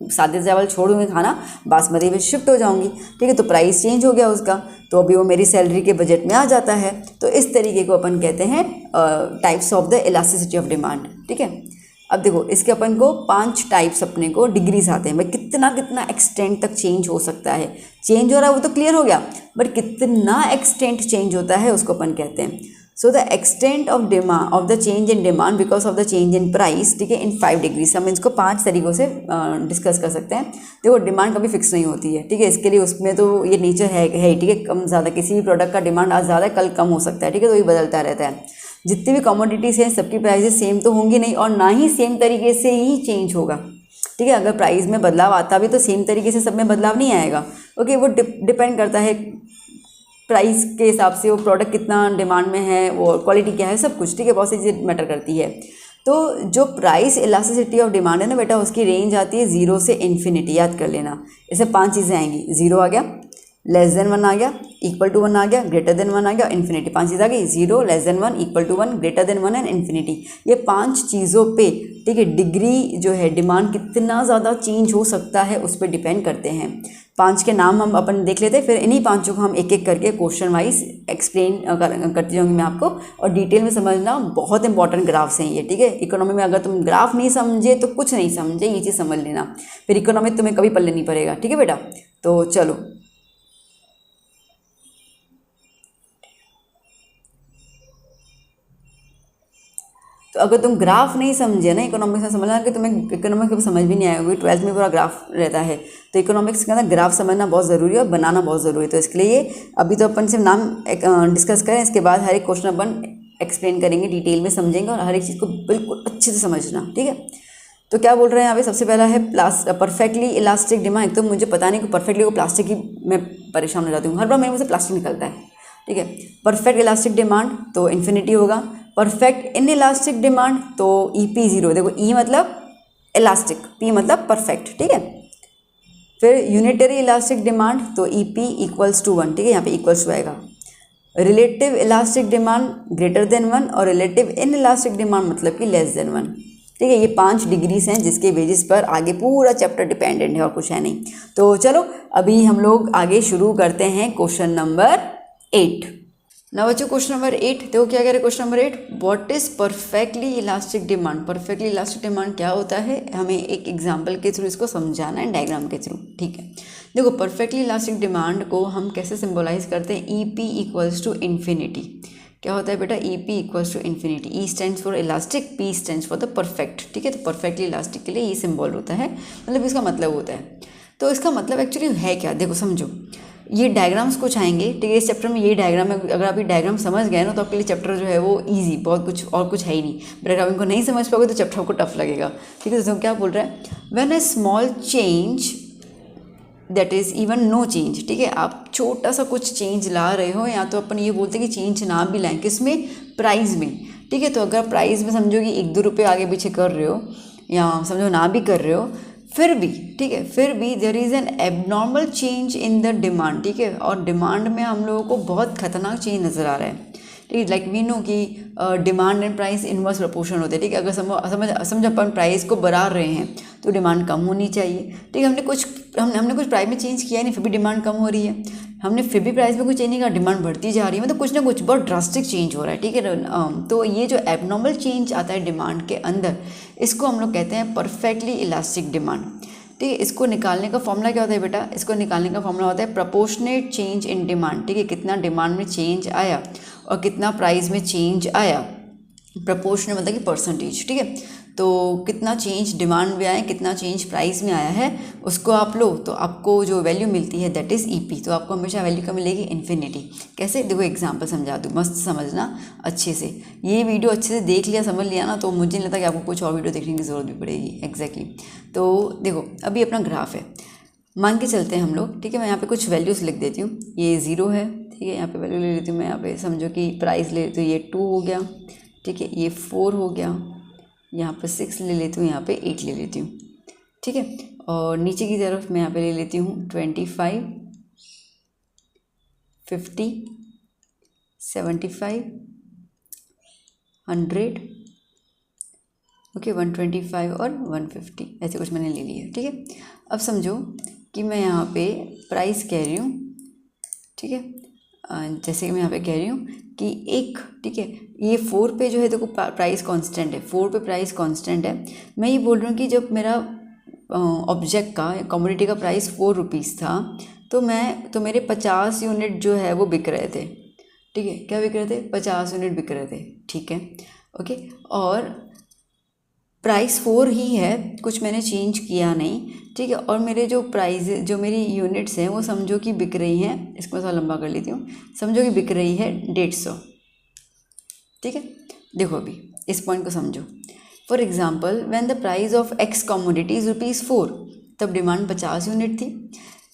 सादे चावल छोड़ दूँगी खाना, बासमती पे शिफ्ट हो जाऊँगी, ठीक है। तो प्राइस चेंज हो गया उसका, तो अभी वो मेरी सैलरी के बजट में आ जाता है। तो इस तरीके को अपन कहते हैं types of the elasticity of demand, ठीक है। अब देखो, इसके अपन को 5 टाइप्स अपने को डिग्रीज आते हैं, भाई कितना एक्सटेंट तक चेंज हो सकता है। चेंज हो रहा है वो तो क्लियर हो गया, बट कितना एक्सटेंट चेंज होता है उसको अपन कहते हैं। So the extent of demand of the change in demand because of the change in price, ठीक है, इन 5 डिग्रीज। हम इसको 5 तरीक़ों से डिस्कस कर सकते हैं। देखो, डिमांड कभी फिक्स नहीं होती है, ठीक है, इसके लिए उसमें तो ये नेचर है, ठीक है, कम ज़्यादा किसी भी प्रोडक्ट का डिमांड आज ज़्यादा कल कम हो सकता है, ठीक है, तो ये बदलता रहता है। जितनी भी कमोडिटीज़ हैं सबकी प्राइसेस सेम तो होंगी नहीं, और ना ही सेम तरीके से ही चेंज होगा, ठीक है। अगर प्राइस में बदलाव आता भी तो सेम तरीके से सब में बदलाव नहीं आएगा, ओके। वो डिपेंड करता है प्राइस के हिसाब से, वो प्रोडक्ट कितना डिमांड में है, वो क्वालिटी क्या है, सब कुछ, ठीक है, बहुत सी चीज़ें मैटर करती है। तो जो प्राइस इलास्टिसिटी ऑफ डिमांड है ना बेटा, उसकी रेंज आती है 0 से इन्फिनिटी, याद कर लेना। इसमें 5 चीज़ें आएंगी, 0 आ गया, लेस देन 1 आ गया, इक्वल टू 1 आ गया, ग्रेटर देन 1 आ गया, इन्फिनिटी। 5 चीज़ आ गई, 0, less than 1, equal to 1, greater than 1 and infinity. ये 5 चीज़ों पे, ठीक है, डिग्री जो है डिमांड कितना ज़्यादा चेंज हो सकता है उस पर डिपेंड करते हैं। 5 के नाम हम अपन देख लेते हैं, फिर इन्हीं 5 को हम एक एक करके क्वेश्चन वाइज एक्सप्लेन करती जाऊँगी मैं आपको। और डिटेल में समझना, बहुत इंपॉर्टेंट ग्राफ्स हैं ये, ठीक है। इकोनॉमी में अगर तुम ग्राफ नहीं समझे तो कुछ नहीं समझे, ये चीज़ समझ लेना, फिर इकोनॉमी तुम्हें कभी पल्ले नहीं पड़ेगा, ठीक है बेटा। तो चलो, तो अगर तुम ग्राफ नहीं समझे ना इकोनॉमिक्स में, समझना कि तुम्हें इकोनॉमिक्स कभी समझ भी नहीं आएगा, 12th में पूरा ग्राफ रहता है। तो इकोनॉमिक्स के अंदर ग्राफ समझना बहुत ज़रूरी है और बनाना बहुत ज़रूरी है। तो इसके लिए अभी तो अपन सिर्फ नाम डिस्कस करें, इसके बाद हर एक क्वेश्चन अपन एक्सप्लेन करेंगे, डिटेल में समझेंगे और हर एक चीज़ को बिल्कुल अच्छे से समझना, ठीक है। तो क्या बोल रहे हैं यहाँ पे, सबसे पहला है परफेक्टली इलास्टिक डिमांड। एक तो मुझे पता नहीं कि परफेक्टली को प्लास्टिक ही मैं परेशान हो जाती हूँ, हर बार मेरे मुझे प्लास्टिक निकलता है, ठीक है। परफेक्ट इलास्टिक डिमांड तो इन्फिनिटी होगा। परफेक्ट इन इलास्टिक डिमांड तो EP 0, देखो E मतलब इलास्टिक, P मतलब परफेक्ट, ठीक है। फिर यूनिटरी इलास्टिक डिमांड तो EP इक्वल्स टू 1, ठीक है, यहाँ पे इक्वल्स टू आएगा। Relative elastic demand greater than 1 और रिलेटिव इन इलास्टिक डिमांड मतलब कि लेस देन 1, ठीक है। ये 5 डिग्रीज हैं जिसके बेसिस पर आगे पूरा चैप्टर डिपेंडेंट है और कुछ है नहीं। तो चलो अभी हम लोग आगे शुरू करते हैं क्वेश्चन नंबर 8। ना बच्चों, क्वेश्चन नंबर 8 देखो क्या कह रहे हैं। Question number 8, what is perfectly elastic demand. Perfectly elastic demand क्या होता है, हमें एक एग्जांपल के थ्रू इसको समझाना है, डायग्राम के थ्रू, ठीक है। देखो परफेक्टली इलास्टिक डिमांड को हम कैसे सिंबलाइज करते हैं, EP इक्वल्स टू इन्फिनिटी। क्या होता है बेटा, EP equals to infinity. E stands for elastic, P stands for the perfect, ठीक है। तो परफेक्टली इलास्टिक के लिए ये सिंबल होता है, मतलब इसका मतलब होता है। तो इसका मतलब एक्चुअली है क्या, देखो समझो, ये डायग्राम्स कुछ आएंगे, ठीक है। इस चैप्टर में ये डायग्राम है, अगर आप ये डायग्राम समझ गए ना तो आपके लिए चैप्टर जो है वो इजी, बहुत कुछ और कुछ है ही नहीं। बट अगर आप इनको नहीं समझ पाओगे तो चैप्टर आपको टफ लगेगा, ठीक है। तो क्या बोल रहा है, when a small change that is even know change, ठीक है। आप छोटा सा कुछ चेंज ला रहे हो, या तो अपन ये बोलते हैं कि चेंज ना भी लाएं, किसमें, प्राइस में, ठीक है। तो अगर प्राइस में समझो कि 1-2 रुपये आगे पीछे कर रहे हो, या समझो ना भी कर रहे हो, फिर भी, ठीक है, फिर भी there is an abnormal change in the demand, ठीक है। और डिमांड में हम लोगों को बहुत खतरनाक चेंज नज़र आ रहा है, ठीक है। लाइक वी नो कि demand and price inverse proportion होते हैं, ठीक है। अगर समझ अपन प्राइस को बढ़ा रहे हैं तो डिमांड कम होनी चाहिए, ठीक है। हमने कुछ प्राइस में चेंज किया नहीं, फिर भी डिमांड कम हो रही है। हमने फिर भी प्राइस में कुछ चेंज नहीं किया, डिमांड बढ़ती जा रही है, मतलब कुछ ना कुछ बहुत ड्रास्टिक चेंज हो रहा है, ठीक है। तो ये जो एबनॉर्मल चेंज आता है डिमांड के अंदर, इसको हम लोग कहते हैं परफेक्टली इलास्टिक डिमांड, ठीक है। इसको निकालने का फॉर्मूला क्या होता है बेटा, इसको निकालने का फॉर्मूला होता है प्रोपोर्शनेट चेंज इन डिमांड, ठीक है। कितना डिमांड में चेंज आया और कितना प्राइस में चेंज आया, प्रोपोर्शनल मतलब कि परसेंटेज, ठीक है। तो कितना चेंज डिमांड में आया, कितना चेंज प्राइस में आया है, उसको आप लो तो आपको जो वैल्यू मिलती है दैट इज़ EP। तो आपको हमेशा वैल्यू क्या मिलेगी, इन्फिनिटी। कैसे, देखो एग्जांपल समझा दूँ, मस्त समझना अच्छे से। ये वीडियो अच्छे से देख लिया, समझ लिया ना, तो मुझे नहीं लगता कि आपको कुछ और वीडियो देखने की ज़रूरत भी पड़ेगी। एग्जैक्टली। तो देखो अभी अपना ग्राफ है, मान के चलते हैं हम लोग, ठीक है। मैं यहाँ पे कुछ वैल्यूज़ लिख देती हूँ, ये 0 है, ठीक है। यहाँ पे वैल्यू ले लेती हूँ मैं, यहाँ पे समझो कि प्राइस ले लेती हूँ, ये 2 हो गया, ठीक है। ये 4 हो गया, यहाँ पे 6 ले लेती हूँ, यहाँ पे 8 ले लेती हूँ, ठीक है। और नीचे की तरफ मैं यहाँ पे ले लेती हूँ 25, 50, 75, 100, ओके, 125 और 150, ऐसे कुछ मैंने ले लिया, ठीक है। अब समझो कि मैं यहाँ पे प्राइस कह रही हूँ, ठीक है। जैसे कि मैं यहाँ पे कह रही हूँ कि एक, ठीक है, ये 4 पे जो है देखो प्राइस कांस्टेंट है, 4 पे प्राइस कांस्टेंट है। मैं ये बोल रही हूँ कि जब मेरा ऑब्जेक्ट का, कमोडिटी का प्राइस 4 रुपीज़ था, तो मेरे 50 यूनिट जो है वो बिक रहे थे, ठीक है। क्या बिक रहे थे, 50 यूनिट बिक रहे थे, ठीक है, ओके। और प्राइस 4 ही है, कुछ मैंने चेंज किया नहीं, ठीक है। और मेरे जो प्राइस, जो मेरी यूनिट्स हैं वो समझो कि बिक रही हैं, इसको मैं थोड़ा लंबा कर लेती हूँ, समझो कि बिक रही है 150, ठीक है। देखो अभी इस पॉइंट को समझो। For example when the price of x commodity is ₹4, तब डिमांड 50 यूनिट थी।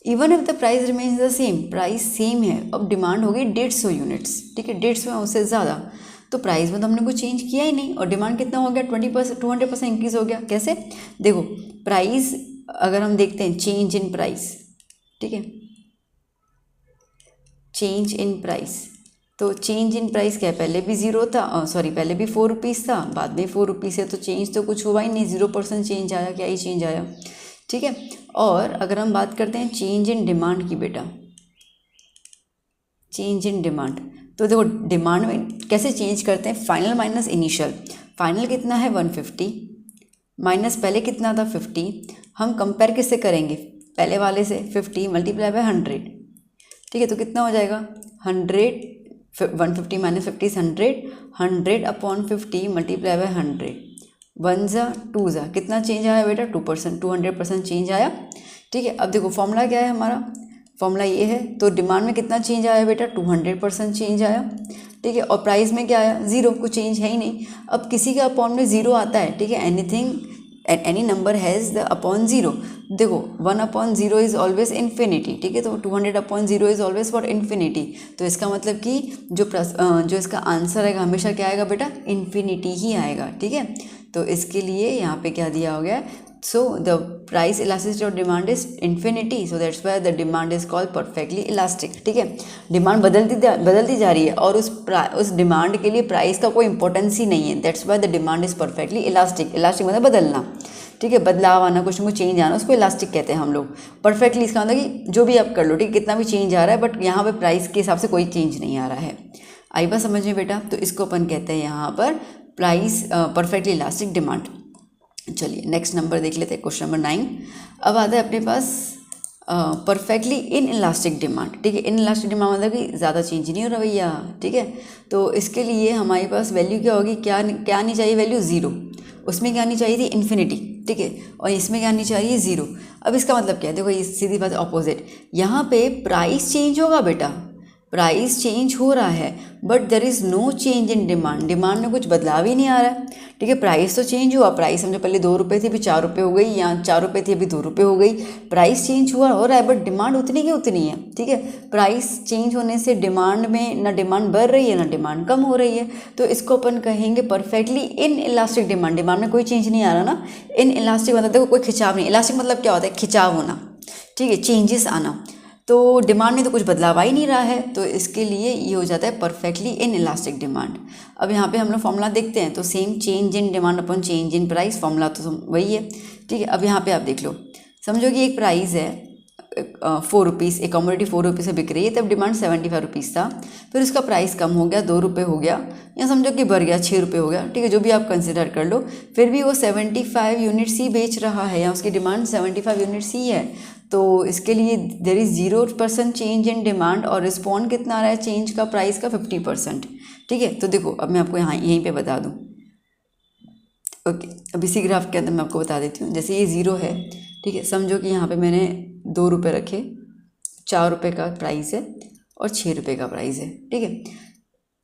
Even if the price remains the same, price same है, अब डिमांड हो गई 150 यूनिट्स, ठीक है, 150 में उससे ज़्यादा। तो प्राइस में तो हमने कुछ चेंज किया ही नहीं, और डिमांड कितना हो गया, 200% इंक्रीज हो गया। कैसे, देखो प्राइस अगर हम देखते हैं चेंज इन प्राइस, ठीक है, चेंज इन प्राइस। तो चेंज इन प्राइस क्या है, पहले भी ज़ीरो था, सॉरी पहले भी 4 रुपीज़ था, बाद में 4 रुपीज़ है, तो चेंज तो कुछ हुआ ही नहीं, 0% चेंज आया, क्या ही चेंज आया, ठीक है। और अगर हम बात करते हैं चेंज इन डिमांड की बेटा, चेंज इन डिमांड, तो देखो डिमांड में कैसे चेंज करते हैं, फाइनल माइनस इनिशियल। फाइनल कितना है 150 माइनस पहले कितना था 50, हम कंपेयर किससे करेंगे, पहले वाले से, 50 मल्टीप्लाई बाय 100, ठीक है। तो कितना हो जाएगा 100, 150 minus 50 is 100, 100 upon 50 multiply by 100, 1 जा 2 जा, कितना चेंज आया बेटा 2%, 200% चेंज आया, ठीक है। अब देखो फॉर्मूला क्या है हमारा, फॉर्मूला ये है, तो डिमांड में कितना चेंज आया बेटा 200% चेंज आया, ठीक है। और प्राइस में क्या आया, ज़ीरो, कुछ चेंज है ही नहीं। अब किसी का अपॉन में ज़ीरो आता है, ठीक है, anything any number has the upon zero, देखो 1/0 इज़ ऑलवेज इन्फिनिटी, ठीक है, तो 200/0 इज़ ऑलवेज फॉर इन्फिनिटी, तो इसका मतलब कि जो इसका आंसर आएगा हमेशा क्या आएगा बेटा, इन्फिनिटी ही आएगा, ठीक है। तो इसके लिए यहाँ पे क्या दिया हो गया, so the price elasticity of demand is infinity, so that's why the demand is called perfectly elastic, ठीक है। डिमांड बदलती जा रही है और उस डिमांड के लिए प्राइस का कोई इंपॉर्टेंस ही नहीं है, that's why the demand is perfectly elastic. Elastic मतलब बदलना, ठीक है, बदलाव आना, कुछ ना कुछ चेंज आना, उसको इलास्टिक कहते हैं हम लोग। परफेक्टली इसका मतलब कि जो भी आप कर लो, ठीक है, कितना भी चेंज आ रहा है, बट यहाँ पे प्राइस के हिसाब से कोई चेंज नहीं आ रहा है। आई बात समझ में बेटा, तो इसको अपन कहते हैं यहाँ पर प्राइस परफेक्टली इलास्टिक डिमांड। चलिए नेक्स्ट नंबर देख लेते हैं, क्वेश्चन नंबर 9। अब आता है अपने पास परफेक्टली इन इलास्टिक डिमांड, ठीक है। इन इलास्टिक डिमांड मतलब कि ज़्यादा चेंज नहीं हो रहा भैया, ठीक है। तो इसके लिए हमारे पास वैल्यू क्या होगी, क्या आनी चाहिए वैल्यू, ज़ीरो, उसमें क्या आनी चाहिए थी इन्फिनिटी, ठीक है, और इसमें क्या आनी चाहिए ज़ीरो। अब इसका मतलब क्या है, देखो ये सीधी बात ऑपोजिट, यहाँ पे प्राइस चेंज होगा बेटा, प्राइस चेंज हो रहा है, but there is no change in demand, demand में कुछ बदलाव ही नहीं आ रहा है, ठीक है। प्राइस तो चेंज हुआ, प्राइस समझो पहले 2 रुपये थी अभी 4 रुपये हो गई, या 4 रुपये थी अभी 2 रुपये हो गई, प्राइस चेंज हुआ हो रहा है, बट डिमांड उतनी की उतनी है, ठीक है। प्राइस चेंज होने से डिमांड में ना डिमांड बढ़ रही है ना डिमांड कम हो रही है, तो इसको अपन कहेंगे perfectly in elastic demand. Demand में कोई चेंज नहीं आ रहा ना, इन इलास्टिक मतलब देखो कोई खिंचाव नहीं, इलास्टिक मतलब क्या होता है, खिंचाव होना, ठीक है, चेंजेस आना, तो डिमांड में तो कुछ बदलाव आ ही नहीं रहा है, तो इसके लिए ये हो जाता है परफेक्टली इन इलास्टिक डिमांड। अब यहाँ पे हम लोग फॉर्मूला देखते हैं, तो same change in demand upon change in price, formula तो वही है, ठीक है। अब यहाँ पे आप देख लो, समझो कि एक प्राइस है 4 रुपीज़, एक कमोडिटी 4 रुपीज़ से बिक रही है, तब डिमांड 75 रुपीज़ था, फिर उसका प्राइस कम हो गया 2 रुपये हो गया, या समझो कि बढ़ गया 6 रुपये हो गया, ठीक है, जो भी आप कंसिडर कर लो, फिर भी वो 75 यूनिट्स ही बेच रहा है, या उसकी डिमांड 75 यूनिट्स ही है, तो इसके लिए there is 0% change in demand, और रिस्पॉन्ड कितना आ रहा है चेंज का, प्राइस का 50%, ठीक है। तो देखो अब मैं आपको यहाँ यहीं पे बता दूँ, ओके, अब इसी ग्राफ के अंदर मैं आपको बता देती हूँ, जैसे ये 0 है, ठीक है, समझो कि यहाँ पे मैंने 2 रुपये रखे, 4 रुपये का प्राइस है और 6 रुपये का प्राइस है, ठीक है।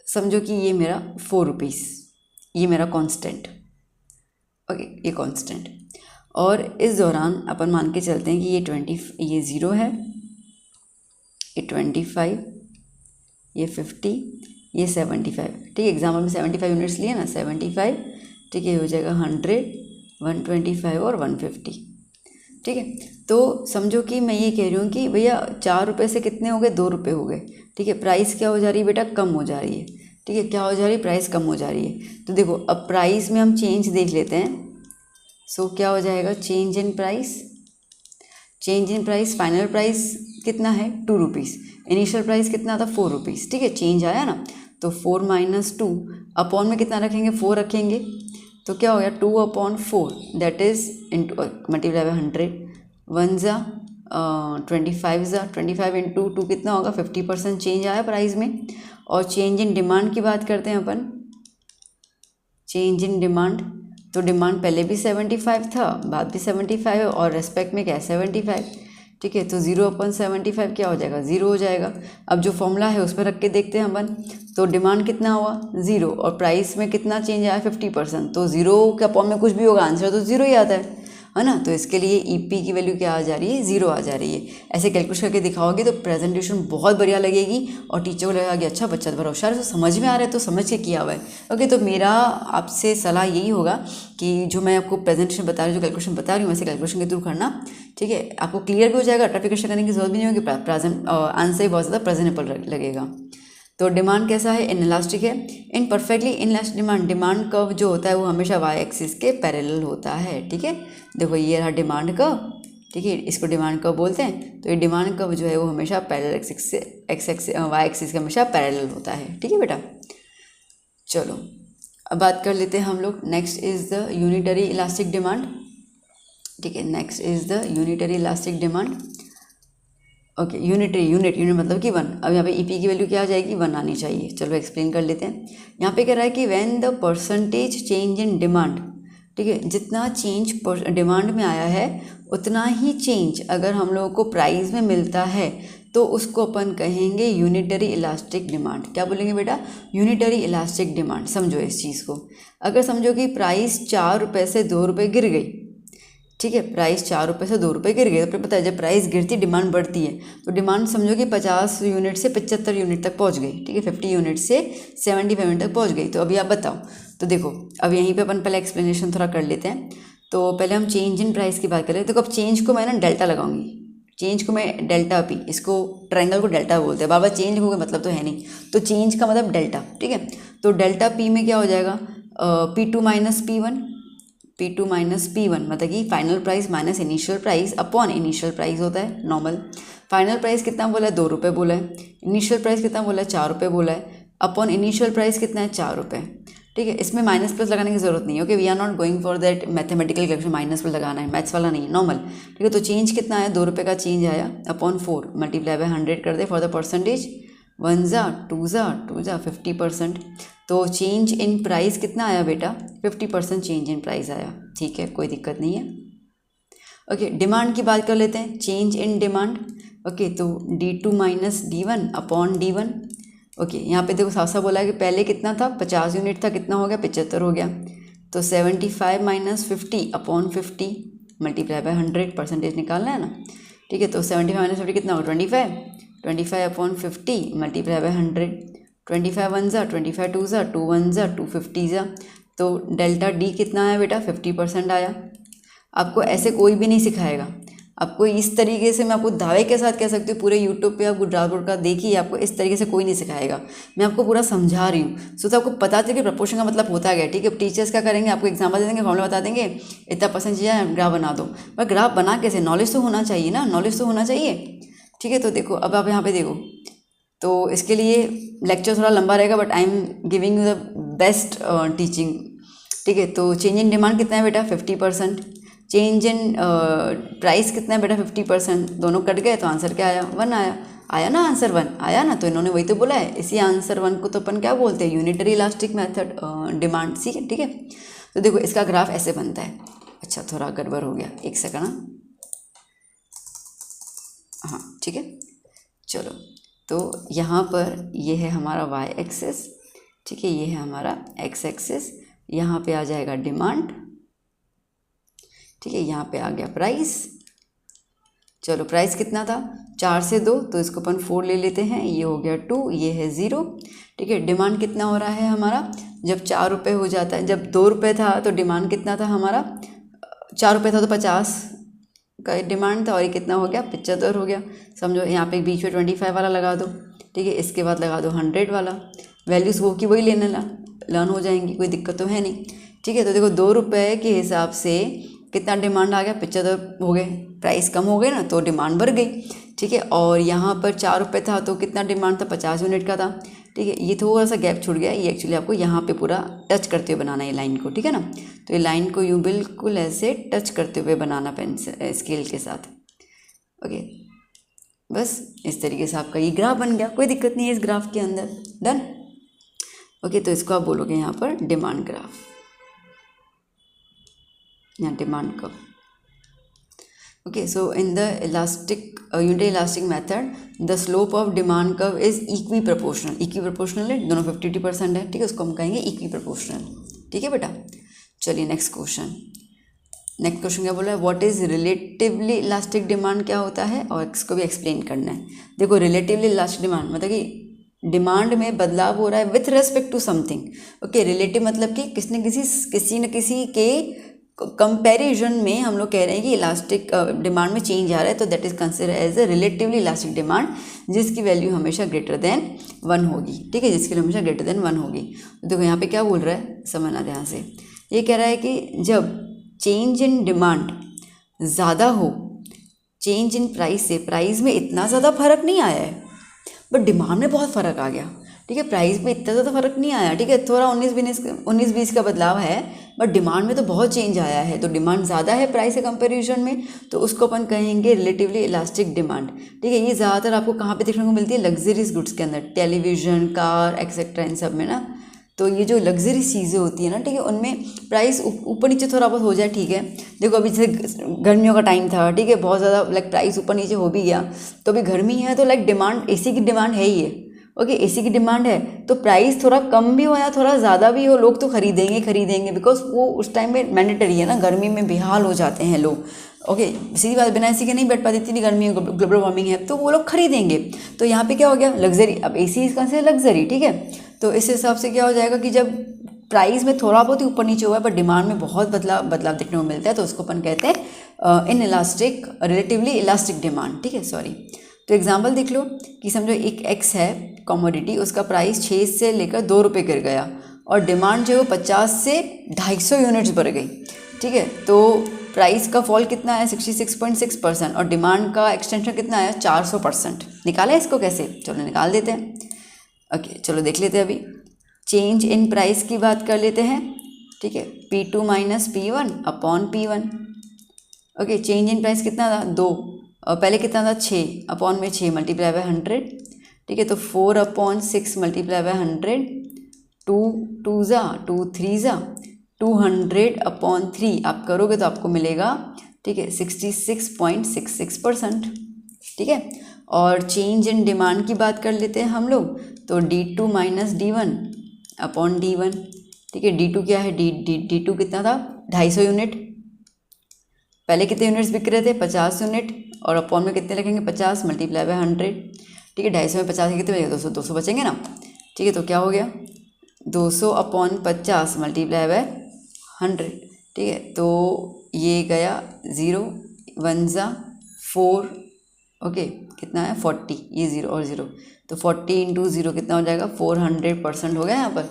समझो कि ये मेरा 4 रुपीज़, ये मेरा कांस्टेंट, ओके, ये कांस्टेंट, और इस दौरान अपन मान के चलते हैं कि ये 0 है, ये 25, ये 50, ये 75, ठीक है, एग्जाम्पल में 75 यूनिट्स लिए ना, 75, ठीक है, हो जाएगा 100, 125 और 150, ठीक है। तो समझो कि मैं ये कह रही हूँ कि भैया 4 रुपये से कितने हो गए, 2 रुपये हो गए, ठीक है, प्राइस क्या हो जा रही है बेटा, कम हो जा रही है, ठीक है, क्या हो जा रही है, प्राइस कम हो जा रही है। तो देखो अब प्राइस में हम चेंज देख लेते हैं, सो क्या हो जाएगा, change in price, change in price, final price कितना है 2 रुपीज़, इनिशियल प्राइस कितना था 4 रुपीज़, ठीक है, चेंज आया ना, तो 4 - 2 अपॉन में कितना रखेंगे, 4 रखेंगे, तो क्या हो गया 2/4, that is into multiply by 100, 1 जा 25 जा 25 इंटू 2 कितना होगा, 50% चेंज आया प्राइस में। और चेंज इन डिमांड की बात करते हैं अपन, चेंज इन डिमांड, तो डिमांड पहले भी 75 था, बाद भी 75 है, और रेस्पेक्ट में क्या है 75, ठीक है, तो 0/75 क्या हो जाएगा, 0 हो जाएगा। अब जो फॉर्मूला है उस पर रख के देखते हैं अपन, तो डिमांड कितना हुआ 0, और प्राइस में कितना चेंज आया 50%, तो 0 के अपॉन में कुछ भी होगा आंसर तो 0 ही आता है। है ना। तो इसके लिए ईपी की वैल्यू क्या आ जा रही है, 0 आ जा रही है। ऐसे कैलकुलेट करके दिखाओगे तो प्रेजेंटेशन बहुत बढ़िया लगेगी और टीचर को लगेगा कि अच्छा बच्चा तो बड़ा होशियार है, तो समझ में आ रहा है तो समझ के किया हुआ है। ओके, तो मेरा आपसे सलाह यही होगा कि जो मैं आपको प्रेजेंटेशन बता रही हूँ, जो कैलकुलेशन बता रही हूँ, वैसे कैलकुलेशन के थ्रू करना, ठीक है। आपको क्लियर भी हो जाएगा, ट्राफिकेशन करने की जरूरत भी नहीं होगी, प्रेजेंट आंसर ही बहुत ज़्यादा प्रेजेंटेबल लगेगा। तो डिमांड कैसा है, इनइलास्टिक है। In perfectly inelastic demand curve जो होता है वो हमेशा वाई एक्सिस के पैरेलल होता है, ठीक है। देखो ये रहा डिमांड कर्व, ठीक है, इसको डिमांड कर्व बोलते हैं। तो ये डिमांड कर्व जो है वो हमेशा पैरेलल एक्सिस से वाई एक्सिस के हमेशा पैरेलल होता है, ठीक है बेटा। चलो अब बात कर लेते हैं हम लोग। Next is the unitary elastic demand, ठीक है। Next is the unitary elastic demand. Okay, unit मतलब कि 1। अब यहाँ पे ईपी की वैल्यू क्या आ जाएगी, 1 आनी चाहिए। चलो एक्सप्लेन कर लेते हैं। यहाँ पे कह रहा है कि when the percentage change in demand, ठीक है, जितना चेंज डिमांड में आया है उतना ही चेंज अगर हम लोगों को प्राइस में मिलता है तो उसको अपन कहेंगे यूनिटरी इलास्टिक डिमांड। क्या बोलेंगे बेटा, यूनिटरी इलास्टिक डिमांड। समझो इस चीज़ को, अगर समझो कि प्राइस 4 रुपये से 2 रुपये गिर गई, ठीक है, प्राइस 4 रुपये से 2 रुपये गिर गए, तो फिर पता है जब प्राइस गिरती डिमांड बढ़ती है, तो डिमांड समझो कि 50 यूनिट से 75 यूनिट तक पहुंच गई, ठीक है, 50 यूनिट से 75 यूनिट तक पहुंच गई। तो अभी आप बताओ, तो देखो अब यहीं पे अपन पहले एक्सप्लेनेशन थोड़ा कर लेते हैं। तो पहले हम चेंज इन प्राइस की बात करें। तो अब चेंज को मैं ना डेल्टा लगाऊंगी, चेंज को मैं डेल्टा पी, इसको ट्रायंगल को डेल्टा बोलते हैं, बाबा चेंज हो गया मतलब तो है नहीं, तो चेंज का मतलब डेल्टा, ठीक है। तो डेल्टा पी में क्या हो जाएगा, P2 minus P1, P2 minus P1 मतलब कि final price minus initial price upon initial price होता है नॉर्मल। फाइनल प्राइस कितना बोला है, 2 रुपये बोला है। इनिशियल प्राइस कितना बोला है, 4 रुपये बोला है। अपॉन इनिशियल प्राइस कितना है, 4 रुपये, ठीक है। इसमें माइनस प्लस लगाने की जरूरत नहीं है, okay, we are not going for that mathematical calculation, minus plus लगाना है, मैथ्स वाला नहीं है, नॉर्मल, ठीक है। तो चेंज कितना आया, 2 रुपये का चेंज आया अपॉन 4 मल्टीप्लाई बाय 100 कर दे फॉर द परसेंटेज, 1 ज़ा 2 ज़ा 2 ज़ा 50%। तो चेंज इन प्राइस कितना आया बेटा, 50% चेंज इन प्राइस आया, ठीक है, कोई दिक्कत नहीं है। ओके, डिमांड की बात कर लेते हैं, चेंज इन डिमांड। ओके, तो D2 minus D1 upon D1। Okay, यहाँ पे देखो साफ साफ बोला है कि पहले कितना था, 50 यूनिट था, कितना हो गया, 75 हो गया। तो 75 minus 50 upon 50 multiply by 100 percentage निकालना है ना, ठीक है। तो 75 माइनस 50 कितना होगा, 25 अपॉन 50 मल्टीप्लाई बाय 100, 25 1 ज़ा 25 2 ज़ा 2 1 ज़ा 250 ज़ा। तो डेल्टा डी कितना आया बेटा, 50% आया। आपको ऐसे कोई भी नहीं सिखाएगा, आपको इस तरीके से, मैं आपको दावे के साथ कह सकती हूँ, पूरे यूट्यूब पे आप गुजरात बोर्ड का देखिए, आपको इस तरीके से कोई नहीं सिखाएगा। मैं आपको पूरा समझा रही हूँ, सो तो आपको पता चले कि प्रपोर्शन का मतलब होता है, ठीक है। टीचर्स क्या करेंगे, आपको एग्जाम्पल दे देंगे, फॉर्मूला बता देंगे, इतना परसेंट चाहिए, ग्राफ बना दो। पर ग्राफ बना कैसे, नॉलेज तो होना चाहिए ना, नॉलेज तो होना चाहिए, ठीक है। तो देखो अब आप यहाँ पे देखो, तो इसके लिए लेक्चर थोड़ा लंबा रहेगा, but I am giving you the best teaching, ठीक है। तो चेंज इन डिमांड कितना है बेटा, 50%। चेंज इन प्राइस कितना है बेटा, 50%। दोनों कट गए तो आंसर क्या आया, 1 आया। आया ना आंसर, 1 आया ना। तो इन्होंने वही तो बोला है, इसी आंसर 1 को तो अपन क्या बोलते हैं, यूनिटरी इलास्टिक मेथड डिमांड, ठीक है। तो देखो इसका ग्राफ ऐसे बनता है। अच्छा थोड़ा गड़बड़ हो गया, एक सेकंड, हाँ ठीक है। चलो तो यहाँ पर ये है हमारा y एक्सेस, ठीक है, ये है हमारा x एक्सेस। यहाँ पे आ जाएगा डिमांड, ठीक है, यहाँ पे आ गया प्राइस। चलो प्राइस कितना था, 4 से 2, तो इसको अपन 4 ले लेते हैं, ये हो गया 2, ये है 0, ठीक है। डिमांड कितना हो रहा है हमारा, जब 4 रुपये हो जाता है, जब 2 रुपये था तो डिमांड कितना था हमारा, 4 रुपये था तो 50 का डिमांड था, और ये कितना हो गया, 75 हो गया। समझो यहाँ पे बीच में 25 वाला लगा दो, ठीक है, इसके बाद लगा दो 100 वाला, वैल्यूज़ वो की वही लेने लर्न हो जाएंगी, कोई दिक्कत तो है नहीं, ठीक है। तो देखो 2 रुपये के हिसाब से कितना डिमांड आ गया, 75 हो गए, प्राइस कम हो गए ना तो डिमांड बढ़ गई, ठीक है। और यहाँ पर 4 रुपये था तो कितना डिमांड था, 50 यूनिट का था, ठीक है। ये थोड़ा सा गैप छूट गया, ये एक्चुअली आपको यहाँ पे पूरा टच करते हुए बनाना है ये लाइन को, ठीक है ना। तो ये लाइन को यूँ बिल्कुल ऐसे टच करते हुए बनाना पेन स्केल के साथ, ओके। बस इस तरीके से आपका ये ग्राफ बन गया, कोई दिक्कत नहीं है इस ग्राफ के अंदर, डन, ओके। तो इसको आप बोलोगे यहाँ पर डिमांड ग्राफ, यहाँ demand curve, okay. So in the unitary elastic method the slope of demand curve is equiproportional है, दोनों 50-50% है, ठीक है, उसको हम कहेंगे equiproportional, ठीक है बेटा। चलिए नेक्स्ट क्वेश्चन, नेक्स्ट क्वेश्चन क्या बोला है, what is relatively elastic demand क्या होता है, और इसको भी एक्सप्लेन करना है। देखो रिलेटिवली इलास्टिक डिमांड मतलब कि डिमांड में बदलाव हो रहा है with respect to something. Okay, relative मतलब कि किसी न किसी के कंपैरिजन में हम लोग कह रहे हैं कि इलास्टिक डिमांड में चेंज आ रहा है, तो that is consider as a relatively elastic demand, जिसकी वैल्यू हमेशा ग्रेटर देन 1 होगी। ठीक है, जिसकी हमेशा ग्रेटर देन 1 होगी। तो देखो यहाँ पे क्या बोल रहा है, समझना ध्यान से। ये कह रहा है कि जब चेंज इन डिमांड ज़्यादा हो चेंज इन प्राइस से, प्राइस में इतना ज़्यादा फर्क नहीं आया है बट डिमांड में बहुत फ़र्क आ गया। ठीक है, प्राइस में इतना ज़्यादा फर्क नहीं आया, ठीक है, थोड़ा 19-20 का बदलाव है, बट डिमांड में तो बहुत चेंज आया है। तो डिमांड ज़्यादा है प्राइस के कंपैरिजन में, तो उसको अपन कहेंगे रिलेटिवली इलास्टिक डिमांड। ठीक है, ये ज़्यादातर आपको कहाँ पे देखने को मिलती है, लग्जरीज गुड्स के अंदर, टेलीविज़न, कार एक्सेट्रा, इन सब में ना। तो ये जो लग्जरी चीज़ें होती है ना, ठीक है, उनमें प्राइस ऊपर नीचे थोड़ा बहुत हो जाए। ठीक है, देखो अभी जैसे गर्मियों का टाइम था, ठीक है, बहुत ज़्यादा लाइक प्राइस ऊपर नीचे हो भी गया, तो अभी गर्मी है तो लाइक डिमांड एसी की डिमांड है ही है। ओके, एसी की डिमांड है तो प्राइस थोड़ा कम भी हो या थोड़ा ज़्यादा भी हो, लोग तो खरीदेंगे बिकॉज वो उस टाइम में मैंडेटरी है ना, गर्मी में बेहाल हो जाते हैं लोग। ओके, सीधी बात, बिना एसी के नहीं बैठ पाती, इतनी गर्मी है, ग्लोबल वार्मिंग है, तो वो लोग खरीदेंगे। तो यहाँ पे क्या हो गया, लग्जरी। अब एसी इसका से लग्जरी, ठीक है, तो इस हिसाब से क्या हो जाएगा कि जब प्राइस में थोड़ा बहुत ही ऊपर नीचे हुआ है बट डिमांड में बहुत बदलाव देखने को मिलता है, तो उसको अपन कहते हैं in elastic, relatively elastic demand. ठीक है, सॉरी। तो एग्जांपल देख लो कि समझो एक एक्स है कमोडिटी, उसका प्राइस 6 से लेकर 2 रुपये गिर गया और डिमांड जो है 50 से 250 यूनिट्स बढ़ गई। ठीक है, तो प्राइस का फॉल कितना है, 66.6%, और डिमांड का एक्सटेंशन कितना आया, 400%। निकाला इसको कैसे, चलो निकाल देते हैं। ओके, चलो देख लेते हैं। अभी चेंज इन प्राइस की बात कर लेते हैं। ठीक है, P2 minus P1 upon P1। Okay, change in price कितना था, 2, और पहले कितना था, 6 अपॉन में 6 मल्टीप्लाई बाय 100। ठीक है, तो 4/6 मल्टीप्लाई बाय 100, 2 2 ज़ा 2 3 ज़ा 200/3 आप करोगे तो आपको मिलेगा, ठीक है, 66.66%। ठीक है, और चेंज इन डिमांड की बात कर लेते हैं हम लोग, तो D2 minus D1 upon D1। ठीक है, D2 क्या है, D2 कितना था, 250 यूनिट। पहले कितने यूनिट्स बिक रहे थे, 50 यूनिट, और अपॉन में कितने लिखेंगे, 50 मल्टीप्लाई बाय 100। ठीक है, 250 में 50 कितने बचेंगे, 200 बचेंगे ना। ठीक है, तो क्या हो गया, 200/50 मल्टीप्लाई बाय 100। ठीक है, तो ये गया 0 1 ज़ा 4। ओके, कितना है, 40, ये 0 और 0, तो 40 इंटू 0 कितना हो जाएगा, 400% हो गया यहाँ पर।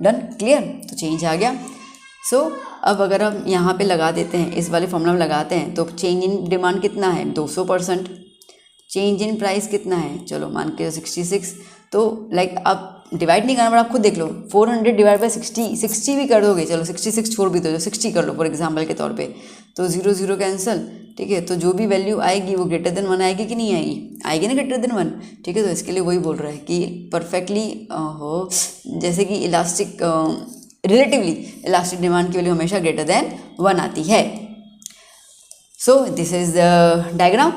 डन, क्लियर, तो चेंज आ गया। सो अब अगर हम यहाँ पे लगा देते हैं, इस वाले फॉर्मूला में लगाते हैं, तो चेंज इन डिमांड कितना है, 200%। चेंज इन प्राइस कितना है, चलो मान के 66। तो लाइक आप डिवाइड नहीं करना पड़ा, आप खुद देख लो, 400 डिवाइड बाई 60 भी कर दोगे, चलो 66 छोड़ भी दो, 60 कर लो फॉर एग्जाम्पल के तौर पे, तो 0 0 कैंसिल। ठीक है, तो जो भी वैल्यू आएगी वो ग्रेटर देन 1 आएगी कि नहीं आएगी, आएगी ना ग्रेटर देन 1। ठीक है, तो इसके लिए वही बोल रहा है कि परफेक्टली हो, जैसे कि इलास्टिक, रिलेटिवली इलास्टिक डिमांड की वैल्यू हमेशा ग्रेटर देन 1 आती है। So this is the diagram.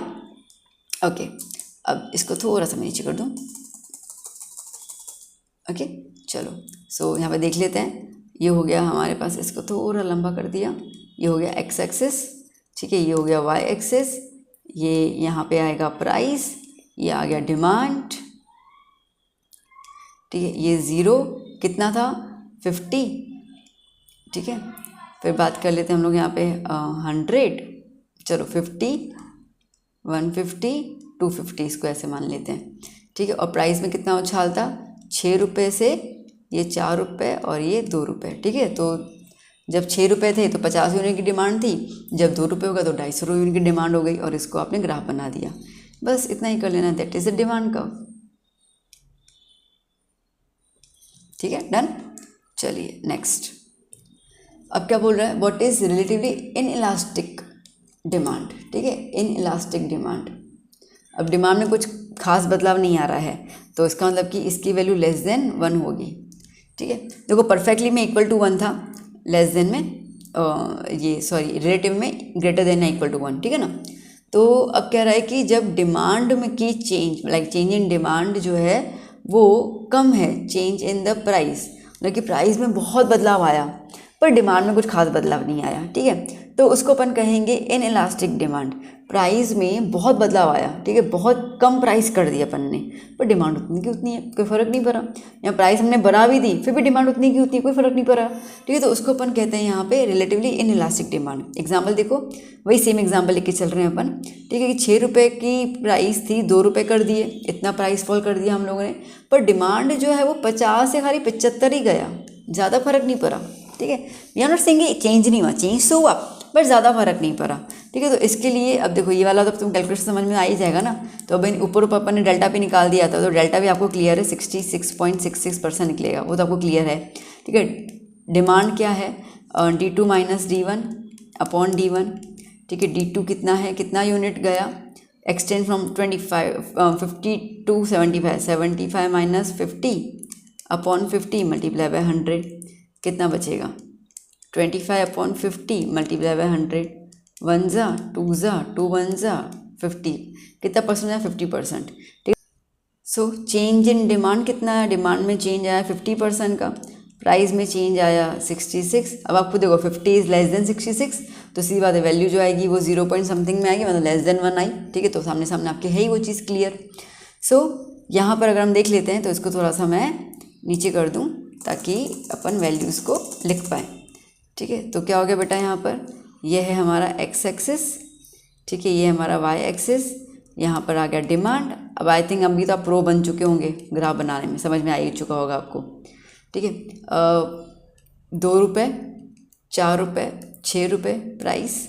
Okay, अब इसको थोड़ा सा मैं नीचे कर दूँ। ओके, चलो, सो यहाँ पे देख लेते हैं। ये हो गया हमारे पास, इसको थोड़ा लंबा कर दिया, ये हो गया एक्स एक्सिस। ठीक है, ये हो गया वाई एक्सिस, ये यहाँ पे आएगा प्राइस, ये आ गया डिमांड। ठीक है, ये 0 कितना था, 50। ठीक है, फिर बात कर लेते हैं हम लोग यहाँ पे 100, चलो 50, 150, 250, इसको ऐसे मान लेते हैं। ठीक है, और प्राइस में कितना उछाल था, 6 रुपये से ये 4 रुपये और ये 2 रुपये। ठीक है, तो जब 6 रुपये थे तो 50 यूनिट की डिमांड थी, जब 2 रुपये होगा तो 250 यूनिट की डिमांड हो गई, और इसको आपने ग्राफ बना दिया। बस इतना ही कर लेना, that is the demand curve. ठीक है, डन। चलिए नेक्स्ट, अब क्या बोल रहा है, what is relatively in elastic demand. ठीक है, इन इलास्टिक डिमांड, अब डिमांड में कुछ खास बदलाव नहीं आ रहा है, तो इसका मतलब कि इसकी वैल्यू लेस देन 1 होगी। ठीक है, देखो परफेक्टली में इक्वल टू 1 था, लेस देन में ये सॉरी रिलेटिव में ग्रेटर देन या इक्वल टू 1। ठीक है ना, तो अब कह रहा है कि जब डिमांड में की change, like change in demand जो है वो कम है चेंज इन द प्राइस, मतलब कि प्राइस में बहुत बदलाव आया पर डिमांड में कुछ खास बदलाव नहीं आया। ठीक है, तो उसको अपन कहेंगे इन इलास्टिक डिमांड। प्राइस में बहुत बदलाव आया, ठीक है, बहुत कम प्राइस कर दिया अपन ने, पर डिमांड उतनी की उतनी है, कोई फ़र्क नहीं पड़ा। या प्राइस हमने बढ़ा भी दी फिर भी डिमांड उतनी की उतनी, कोई फ़र्क नहीं पड़ा, ठीक है। तो उसको अपन कहते हैं यहाँ पे relatively in elastic demand. Example देखो, वही सेम एग्जाम्पल लेके चल रहे हैं अपन, ठीक है, कि 6 रुपये की प्राइस थी 2 रुपये कर दिए, इतना प्राइस फॉल कर दिया हम लोगों ने, पर डिमांड जो है वो 50 से खाली 75 ही गया, ज़्यादा फर्क नहीं पड़ा, ठीक है। We are not saying change नहीं हुआ, चेंज तो हुआ बट ज़्यादा फर्क नहीं पड़ा, ठीक है। तो इसके लिए अब देखो ये वाला तो तुम कैलकुलेशन समझ में आ ही जाएगा ना। तो अब ऊपर ऊपर अपन ने डेल्टा भी निकाल दिया था, तो डेल्टा भी आपको क्लियर है, 66.66% निकलेगा, वो तो आपको क्लियर है, ठीक है। डिमांड क्या है, D2 minus D1 upon D1, ठीक है। D2 कितना है, कितना यूनिट गया, extend from 50 to 75, 75 minus 50 upon 50 multiply by 100, कितना बचेगा, 25 अपॉन 50 मल्टीप्लाई बाय 100, 1 ज़ा 2 ज़ा 2 1 ज़ा 50, कितना परसेंट है, 50%, ठीक है। सो चेंज इन डिमांड कितना है, डिमांड में चेंज आया 50% का, प्राइस में चेंज आया 66। अब आपको देखो 50 इज़ लेस देन 66, तो सीधी बात है वैल्यू जो आएगी वो 0 पॉइंट समथिंग में आएगी, मतलब लेस देन 1 आई, ठीक है। तो सामने सामने आपके है ही वो चीज़ क्लियर। सो यहाँ पर अगर हम देख लेते हैं तो इसको थोड़ा सा मैं नीचे कर दूँ ताकि अपन वैल्यूज़ को लिख पाएँ, ठीक है। तो क्या हो गया बेटा, यहाँ पर यह है हमारा एक्स एक्सिस, ठीक है, ये हमारा वाई एक्सिस, यहाँ पर आ गया डिमांड। अब आई थिंक अभी तो आप प्रो बन चुके होंगे ग्राफ बनाने में, समझ में आ ही चुका होगा आपको, ठीक है। 2 रुपये, 4 रुपये, 6 रुपये प्राइस,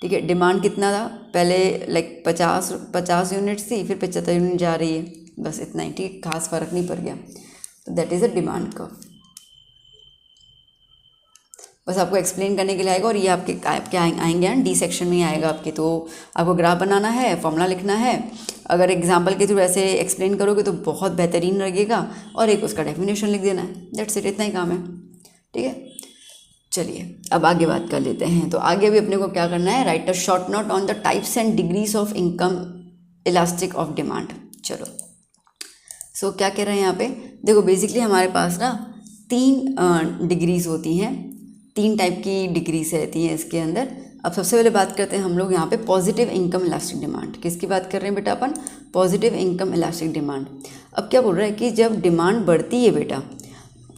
ठीक है। डिमांड कितना था पहले, लाइक 50 यूनिट्स थी, फिर 75 यूनिट जा रही है, बस इतना ही, ठीक, खास फर्क नहीं पड़ गया। तो that is a demand curve, बस आपको एक्सप्लेन करने के लिए आएगा। और ये आपके क्या आएंगे ना, डी सेक्शन में ही आएगा आपके। तो आपको ग्राफ बनाना है, फॉर्मूला लिखना है, अगर एग्जांपल के थ्रू ऐसे एक्सप्लेन करोगे तो बहुत बेहतरीन लगेगा, और एक उसका डेफिनेशन लिख देना है, दैट्स इट, इतना ही काम है, ठीक है। चलिए अब आगे बात कर लेते हैं। तो आगे भी अपने को क्या करना है, right a short note on the types and degrees of income elastic of demand. चलो सो क्या कह रहे हैं यहाँ पे, देखो बेसिकली हमारे पास ना 3 डिग्रीज होती हैं, 3 टाइप की डिग्रीज रहती हैं इसके अंदर। अब सबसे पहले बात करते हैं हम लोग यहाँ पे पॉजिटिव इनकम इलास्टिक डिमांड। किसकी बात कर रहे हैं बेटा अपन, पॉजिटिव इनकम इलास्टिक डिमांड। अब क्या बोल रहा है कि जब डिमांड बढ़ती है बेटा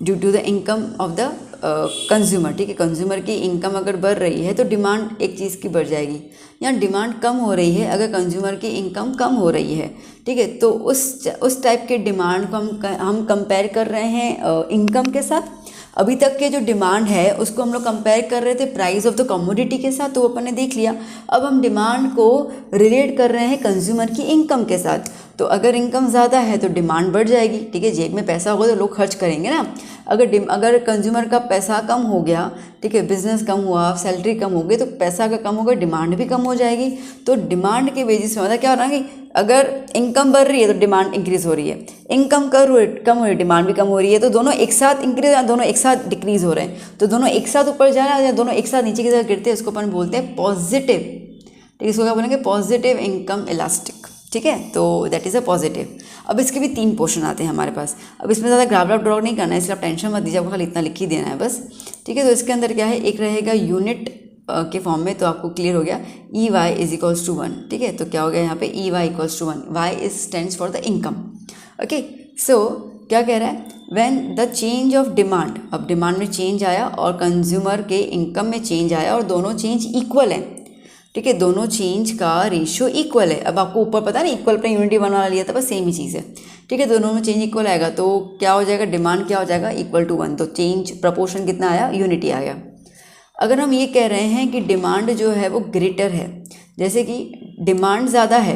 due to the income of the consumer, ठीक है, कंज्यूमर की इनकम अगर बढ़ रही है तो डिमांड एक चीज़ की बढ़ जाएगी, या डिमांड कम हो रही है अगर कंज्यूमर की इनकम कम हो रही है, ठीक है। तो उस टाइप के डिमांड को हम कंपेयर कर रहे हैं इनकम के साथ। अभी तक के जो डिमांड है उसको हम लोग कंपेयर कर रहे थे प्राइस ऑफ द कमोडिटी के साथ, तो अपन ने देख लिया। अब हम डिमांड को रिलेट कर रहे हैं कंज्यूमर की इनकम के साथ। तो अगर इनकम ज़्यादा है तो डिमांड बढ़ जाएगी, ठीक है, जेब में पैसा होगा तो लोग खर्च करेंगे ना। अगर कंज्यूमर का पैसा कम हो गया, ठीक है, बिजनेस कम हुआ, सैलरी कम हो गई, तो पैसा अगर कम होगा डिमांड भी कम हो जाएगी। तो डिमांड के बेसिस में मतलब क्या हो रहा है कि अगर इनकम बढ़ रही है तो डिमांड इंक्रीज़ हो रही है, इनकम कम हो रही है डिमांड भी कम हो रही है, तो दोनों एक साथ इंक्रीज या दोनों एक साथ डिक्रीज़ हो रहे हैं। तो दोनों एक साथ ऊपर जा रहा है या दोनों एक साथ नीचे की तरफ गिरते हैं, उसको अपन बोलते हैं पॉजिटिव, ठीक है, इसको क्या बोलेंगे, पॉजिटिव इनकम इलास्टिक, ठीक है। तो दैट इज़ अ पॉजिटिव। अब इसके भी 3 पोर्शन आते हैं हमारे पास। अब इसमें ज़्यादा ग्राफ ड्रॉ नहीं करना है, इसलिए आप टेंशन मत दीजिए, आपको खाली इतना लिख ही देना है बस, ठीक है। तो इसके अंदर क्या है, एक रहेगा यूनिट के फॉर्म में, तो आपको क्लियर हो गया E Y is equals to 1, ठीक है। तो क्या हो गया यहाँ पे, E Y equals to 1, Y is stands for the income, okay. So क्या कह रहा है, when the change of demand, अब डिमांड में चेंज आया और कंज्यूमर के इनकम में चेंज आया और दोनों चेंज इक्वल है, ठीक है, दोनों चेंज का रेशियो इक्वल है। अब आपको ऊपर पता नहीं इक्वल पर यूनिटी बना लिया था, बस सेम ही चीज़ है, ठीक है। दोनों में चेंज इक्वल आएगा तो क्या हो जाएगा, डिमांड क्या हो जाएगा, इक्वल टू 1, तो चेंज प्रपोर्शन कितना आया, यूनिटी आ गया। अगर हम ये कह रहे हैं कि डिमांड जो है वो ग्रेटर है, जैसे कि डिमांड ज़्यादा है,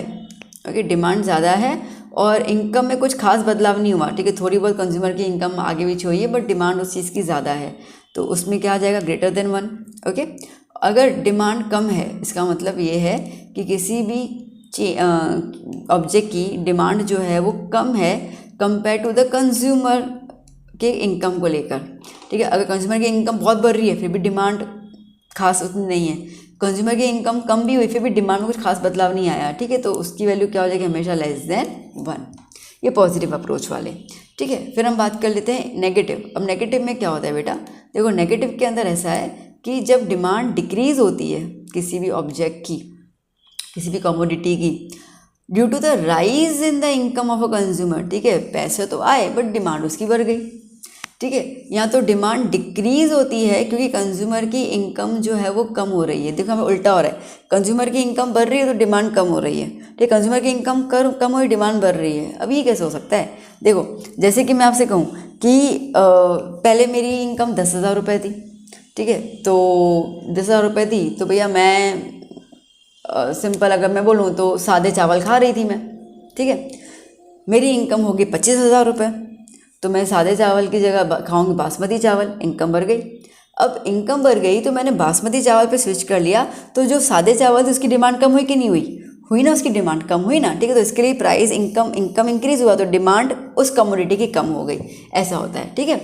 ओके, डिमांड ज़्यादा है और इनकम में कुछ खास बदलाव नहीं हुआ, ठीक है, थोड़ी बहुत कंज्यूमर की इनकम आगे पीछे हुई है बट डिमांड उस चीज़ की ज़्यादा है, तो उसमें क्या आ जाएगा, ग्रेटर देन 1, ओके। अगर डिमांड कम है इसका मतलब ये है कि किसी भी ऑब्जेक्ट की डिमांड जो है वो कम है कंपेयर टू द कंज्यूमर के इनकम को लेकर, ठीक है। अगर कंज्यूमर की इनकम बहुत बढ़ रही है फिर भी डिमांड खास उतनी नहीं है, कंज्यूमर की इनकम कम भी हुई फिर भी डिमांड में कुछ खास बदलाव नहीं आया, ठीक है, तो उसकी वैल्यू क्या हो जाएगी, हमेशा लेस देन 1। ये पॉजिटिव अप्रोच वाले, ठीक है। फिर हम बात कर लेते हैं नेगेटिव। अब नेगेटिव में क्या होता है बेटा, देखो नेगेटिव के अंदर ऐसा है कि जब डिमांड डिक्रीज होती है किसी भी ऑब्जेक्ट की, किसी भी कमोडिटी की, due to the rise in the income of a consumer, ठीक है, पैसे तो आए बट डिमांड उसकी बढ़ गई, ठीक है। यहाँ तो डिमांड डिक्रीज होती है क्योंकि कंज्यूमर की इनकम जो है वो कम हो रही है। देखो हमें उल्टा हो रहा है, कंज्यूमर की इनकम बढ़ रही है तो डिमांड कम हो रही है, ठीक है। कंज्यूमर की इनकम कम हो रही, डिमांड बढ़ रही है। अब ये कैसे हो सकता है, देखो जैसे कि मैं आपसे कहूँ कि पहले मेरी इनकम 10,000 रुपये थी, ठीक है, तो 10,000 रुपये थी तो भैया मैं सिंपल अगर मैं बोलूँ तो सादे चावल खा रही थी मैं, ठीक है। मेरी इनकम होगी 25,000 रुपये, तो मैं सादे चावल की जगह खाऊंगी बासमती चावल, इनकम बढ़ गई। अब इनकम बढ़ गई तो मैंने बासमती चावल पे स्विच कर लिया, तो जो सादे चावल थे उसकी डिमांड कम हुई कि नहीं हुई, हुई ना, उसकी डिमांड कम हुई ना, ठीक है। तो इसके लिए प्राइस इनकम इंक्रीज हुआ तो डिमांड उस कमोडिटी की कम हो गई, ऐसा होता है, ठीक है।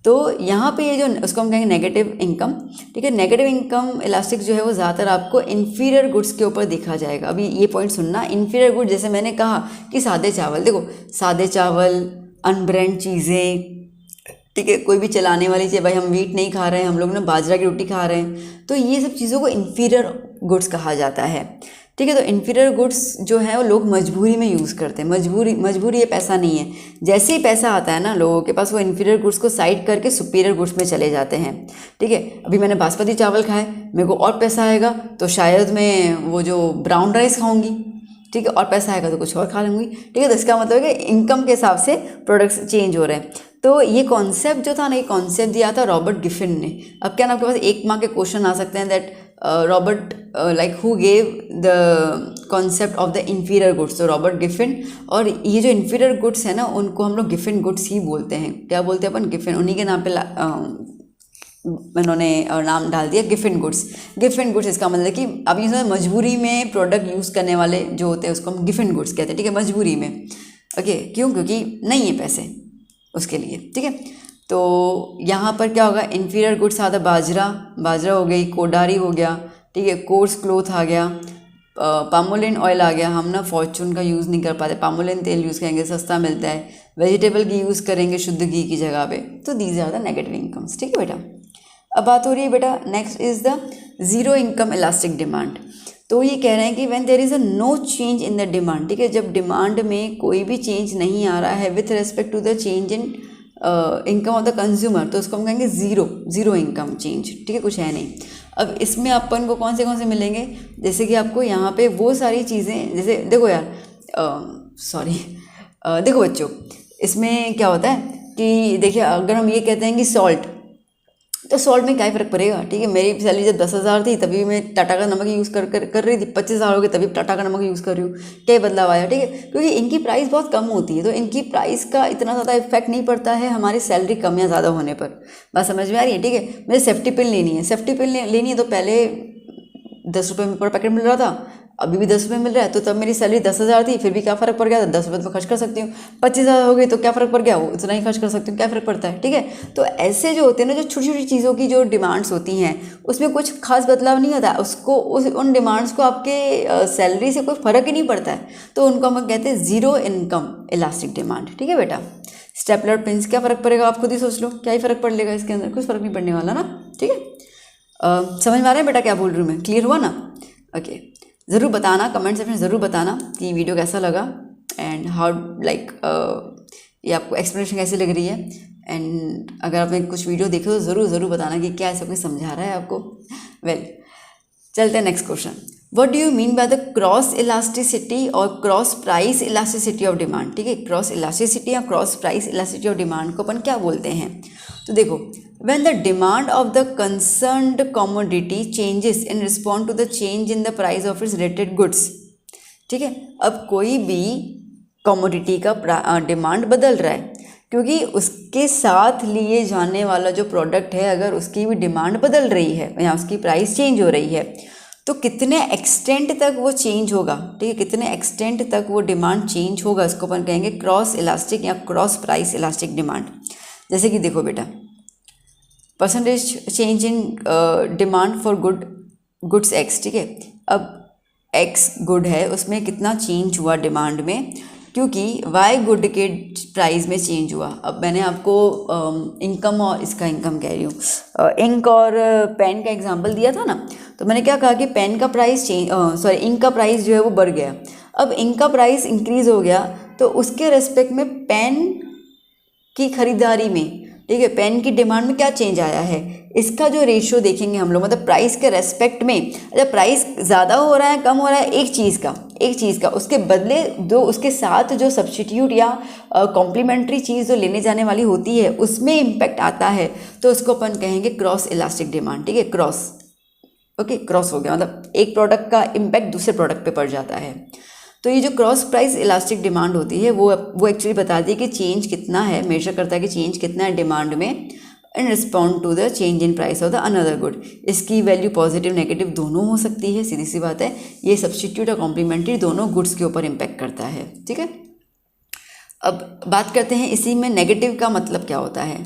तो यहाँ पे ये जो उसको हम कहेंगे नेगेटिव इनकम, ठीक है। नेगेटिव इनकम इलास्टिक जो है वो ज़्यादातर आपको इन्फीरियर गुड्स के ऊपर देखा जाएगा। अभी ये पॉइंट सुनना, इन्फीरियर गुड जैसे मैंने कहा कि सादे चावल, देखो सादे चावल, अनब्रांड चीज़ें, ठीक है, कोई भी चलाने वाली चीज़, भाई हम वीट नहीं खा रहे हैं, हम लोग ना बाजरा की रोटी खा रहे हैं, तो ये सब चीज़ों को इन्फीरियर गुड्स कहा जाता है, ठीक है। तो इन्फीरियर गुड्स जो है वो लोग मजबूरी में यूज़ करते हैं, मजबूरी ये पैसा नहीं है। जैसे ही पैसा आता है ना लोगों के पास, वो इन्फीरियर गुड्स को साइड करके सुपीरियर गुड्स में चले जाते हैं, ठीक है। अभी मैंने बासमती चावल खाए, मेरे को और पैसा आएगा तो शायद मैं वो जो ब्राउन राइस खाऊंगी, ठीक है, और पैसा आएगा तो कुछ और खा लूँगी, ठीक है। तो इसका मतलब है कि इनकम के हिसाब से प्रोडक्ट्स चेंज हो रहे हैं। तो ये कॉन्सेप्ट जो था ना, ये कॉन्सेप्ट दिया था रॉबर्ट गिफिन ने। अब क्या ना आपके पास एक मार्क के क्वेश्चन आ सकते हैं that Robert like who gave the concept of the inferior goods, तो रॉबर्ट गिफिन। और ये जो इन्फीरियर गुड्स है ना उनको हम लोग गिफिन गुड्स ही बोलते हैं। क्या बोलते हैं अपन, गिफिन, उन्हीं के नाम पे उन्होंने नाम डाल दिया गिफिन गुड्स। गिफिन गुड्स इसका मतलब है कि अब ये मजबूरी में प्रोडक्ट यूज़ करने वाले जो होते हैं उसको हम गिफिन गुड्स कहते हैं, ठीक है, मजबूरी में, ओके। क्यों, क्योंकि नहीं है पैसे उसके लिए, ठीक है। तो यहाँ पर क्या होगा, इन्फीरियर गुड्स आता बाजरा हो गई, कोडारी हो गया, ठीक है, कोर्स क्लोथ आ गया, पामोलिन ऑयल आ गया। हम ना फॉर्चून का यूज़ नहीं कर पाते, पामोलिन तेल यूज़ करेंगे, सस्ता मिलता है। वेजिटेबल घी यूज़ करेंगे शुद्ध घी की जगह पे। तो these are the negative incomes, ठीक है बेटा। अब बात हो रही है बेटा, next is the zero income elastic demand. तो ये कह रहे हैं कि when there is a no change in the demand, ठीक है, जब डिमांड में कोई भी चेंज नहीं आ रहा है with respect to the change in income of the consumer, तो उसको हम कहेंगे ज़ीरो इनकम चेंज, ठीक है, कुछ है नहीं। अब इसमें अपन को कौन से मिलेंगे, जैसे कि आपको यहाँ पे वो सारी चीज़ें, जैसे देखो यार, देखो बच्चों, इसमें क्या होता है कि देखिए अगर हम ये कहते हैं कि सॉल्ट, तो सॉल्ट में क्या फ़र्क पड़ेगा, ठीक है। मेरी सैलरी जब 10,000 थी तभी मैं टाटा का नमक यूज़ कर रही थी, 25,000 हो गए तभी टाटा का नमक यूज़ कर रही हूँ, क्या बदलाव आया, ठीक है। क्योंकि इनकी प्राइस बहुत कम होती है, तो इनकी प्राइस का इतना ज़्यादा इफेक्ट नहीं पड़ता है हमारी सैलरी कम या ज़्यादा होने पर। बात समझ में आ रही है, ठीक है। मुझे सेफ्टी पिन लेनी है, लेनी है तो पहले 10 रुपये में पर पैकेट मिल रहा था, अभी भी 10 रुपये मिल रहा है, तो तब मेरी सैलरी 10,000 थी, फिर भी क्या फ़र्क पड़ गया, तो 10 रुपये तो खर्च कर सकती हूँ। 25,000 हो गई तो क्या फ़र्क पड़ गया, वो इतना ही खर्च कर सकती हूँ, क्या फ़र्क पड़ता है, ठीक है। तो ऐसे जो होते हैं ना, जो छोटी छोटी चीज़ों की जो डिमांड्स होती हैं उसमें कुछ खास बदलाव नहीं होता, उसको उन डिमांड्स को आपके सैलरी से कोई फ़र्क ही नहीं पड़ता है, तो उनको हम कहते हैं ज़ीरो इनकम इलास्टिक डिमांड, ठीक है बेटा। स्टेपलर पिन्स, क्या फ़र्क पड़ेगा, आप खुद ही सोच लो, क्या ही फ़र्क पड़ेगा इसके अंदर, कुछ फ़र्क नहीं पड़ने वाला ना, ठीक है। समझ में आ रहा है बेटा क्या बोल रही हूँ मैं, क्लियर हुआ ना, ओके। ज़रूर बताना, कमेंट सेक्शन में ज़रूर बताना कि वीडियो कैसा लगा एंड हाउ लाइक ये आपको एक्सप्लेनेशन कैसी लग रही है। एंड अगर आपने कुछ वीडियो देखे तो ज़रूर बताना कि क्या ऐसा कुछ समझा रहा है आपको। वेल, चलते हैं next question. What do you mean by the cross elasticity और cross price elasticity of demand, ठीक है। क्रॉस इलास्टिसिटी या cross price elasticity of demand को अपन क्या बोलते हैं, तो देखो, when the demand of the concerned commodity changes in response to the change in the price of its related goods, ठीक है। अब कोई भी कमोडिटी का डिमांड बदल रहा है क्योंकि उसके साथ लिए जाने वाला जो प्रोडक्ट है अगर उसकी भी डिमांड बदल रही है या उसकी प्राइस चेंज हो रही है, तो कितने एक्सटेंट तक वो चेंज होगा, ठीक है, कितने एक्सटेंट तक वो डिमांड चेंज होगा, इसको अपन कहेंगे क्रॉस इलास्टिक या क्रॉस प्राइस इलास्टिक डिमांड। जैसे कि देखो बेटा, percentage change in demand for goods x, ठीक है। अब एक्स गुड है, उसमें कितना चेंज हुआ डिमांड में, क्योंकि वाई गुड के प्राइस में चेंज हुआ। अब मैंने आपको इनकम और इसका इनकम कह रही हूँ इंक और पेन का एग्जांपल दिया था ना, तो मैंने क्या कहा कि पेन का प्राइस इंक का प्राइस जो है वो बढ़ गया। अब इंक का प्राइस इंक्रीज़ हो गया तो उसके रेस्पेक्ट में पेन की खरीदारी में, ठीक है, पेन की डिमांड में क्या चेंज आया है, इसका जो रेशियो देखेंगे हम लोग, मतलब प्राइस के रेस्पेक्ट में जब प्राइस ज़्यादा हो रहा है कम हो रहा है एक चीज़ का उसके बदले दो उसके साथ जो सब्स्टिट्यूट या कॉम्प्लीमेंट्री चीज़ जो लेने जाने वाली होती है उसमें इम्पैक्ट आता है, तो उसको अपन कहेंगे क्रॉस इलास्टिक डिमांड। ठीक है, क्रॉस हो गया, मतलब एक प्रोडक्ट का इम्पैक्ट दूसरे प्रोडक्ट पे पड़ जाता है। तो ये जो क्रॉस प्राइस इलास्टिक डिमांड होती है वो एक्चुअली बताती है कि चेंज कितना है, मेजर करता है कि चेंज कितना है डिमांड में in respond to the change in price of the another good. इसकी वैल्यू पॉजिटिव नेगेटिव दोनों हो सकती है, सीधी सी बात है। ये सब्स्टिट्यूट और कॉम्प्लीमेंट्री दोनों गुड्स के ऊपर इम्पैक्ट करता है। ठीक है, अब बात करते हैं इसी में नेगेटिव का मतलब क्या होता है।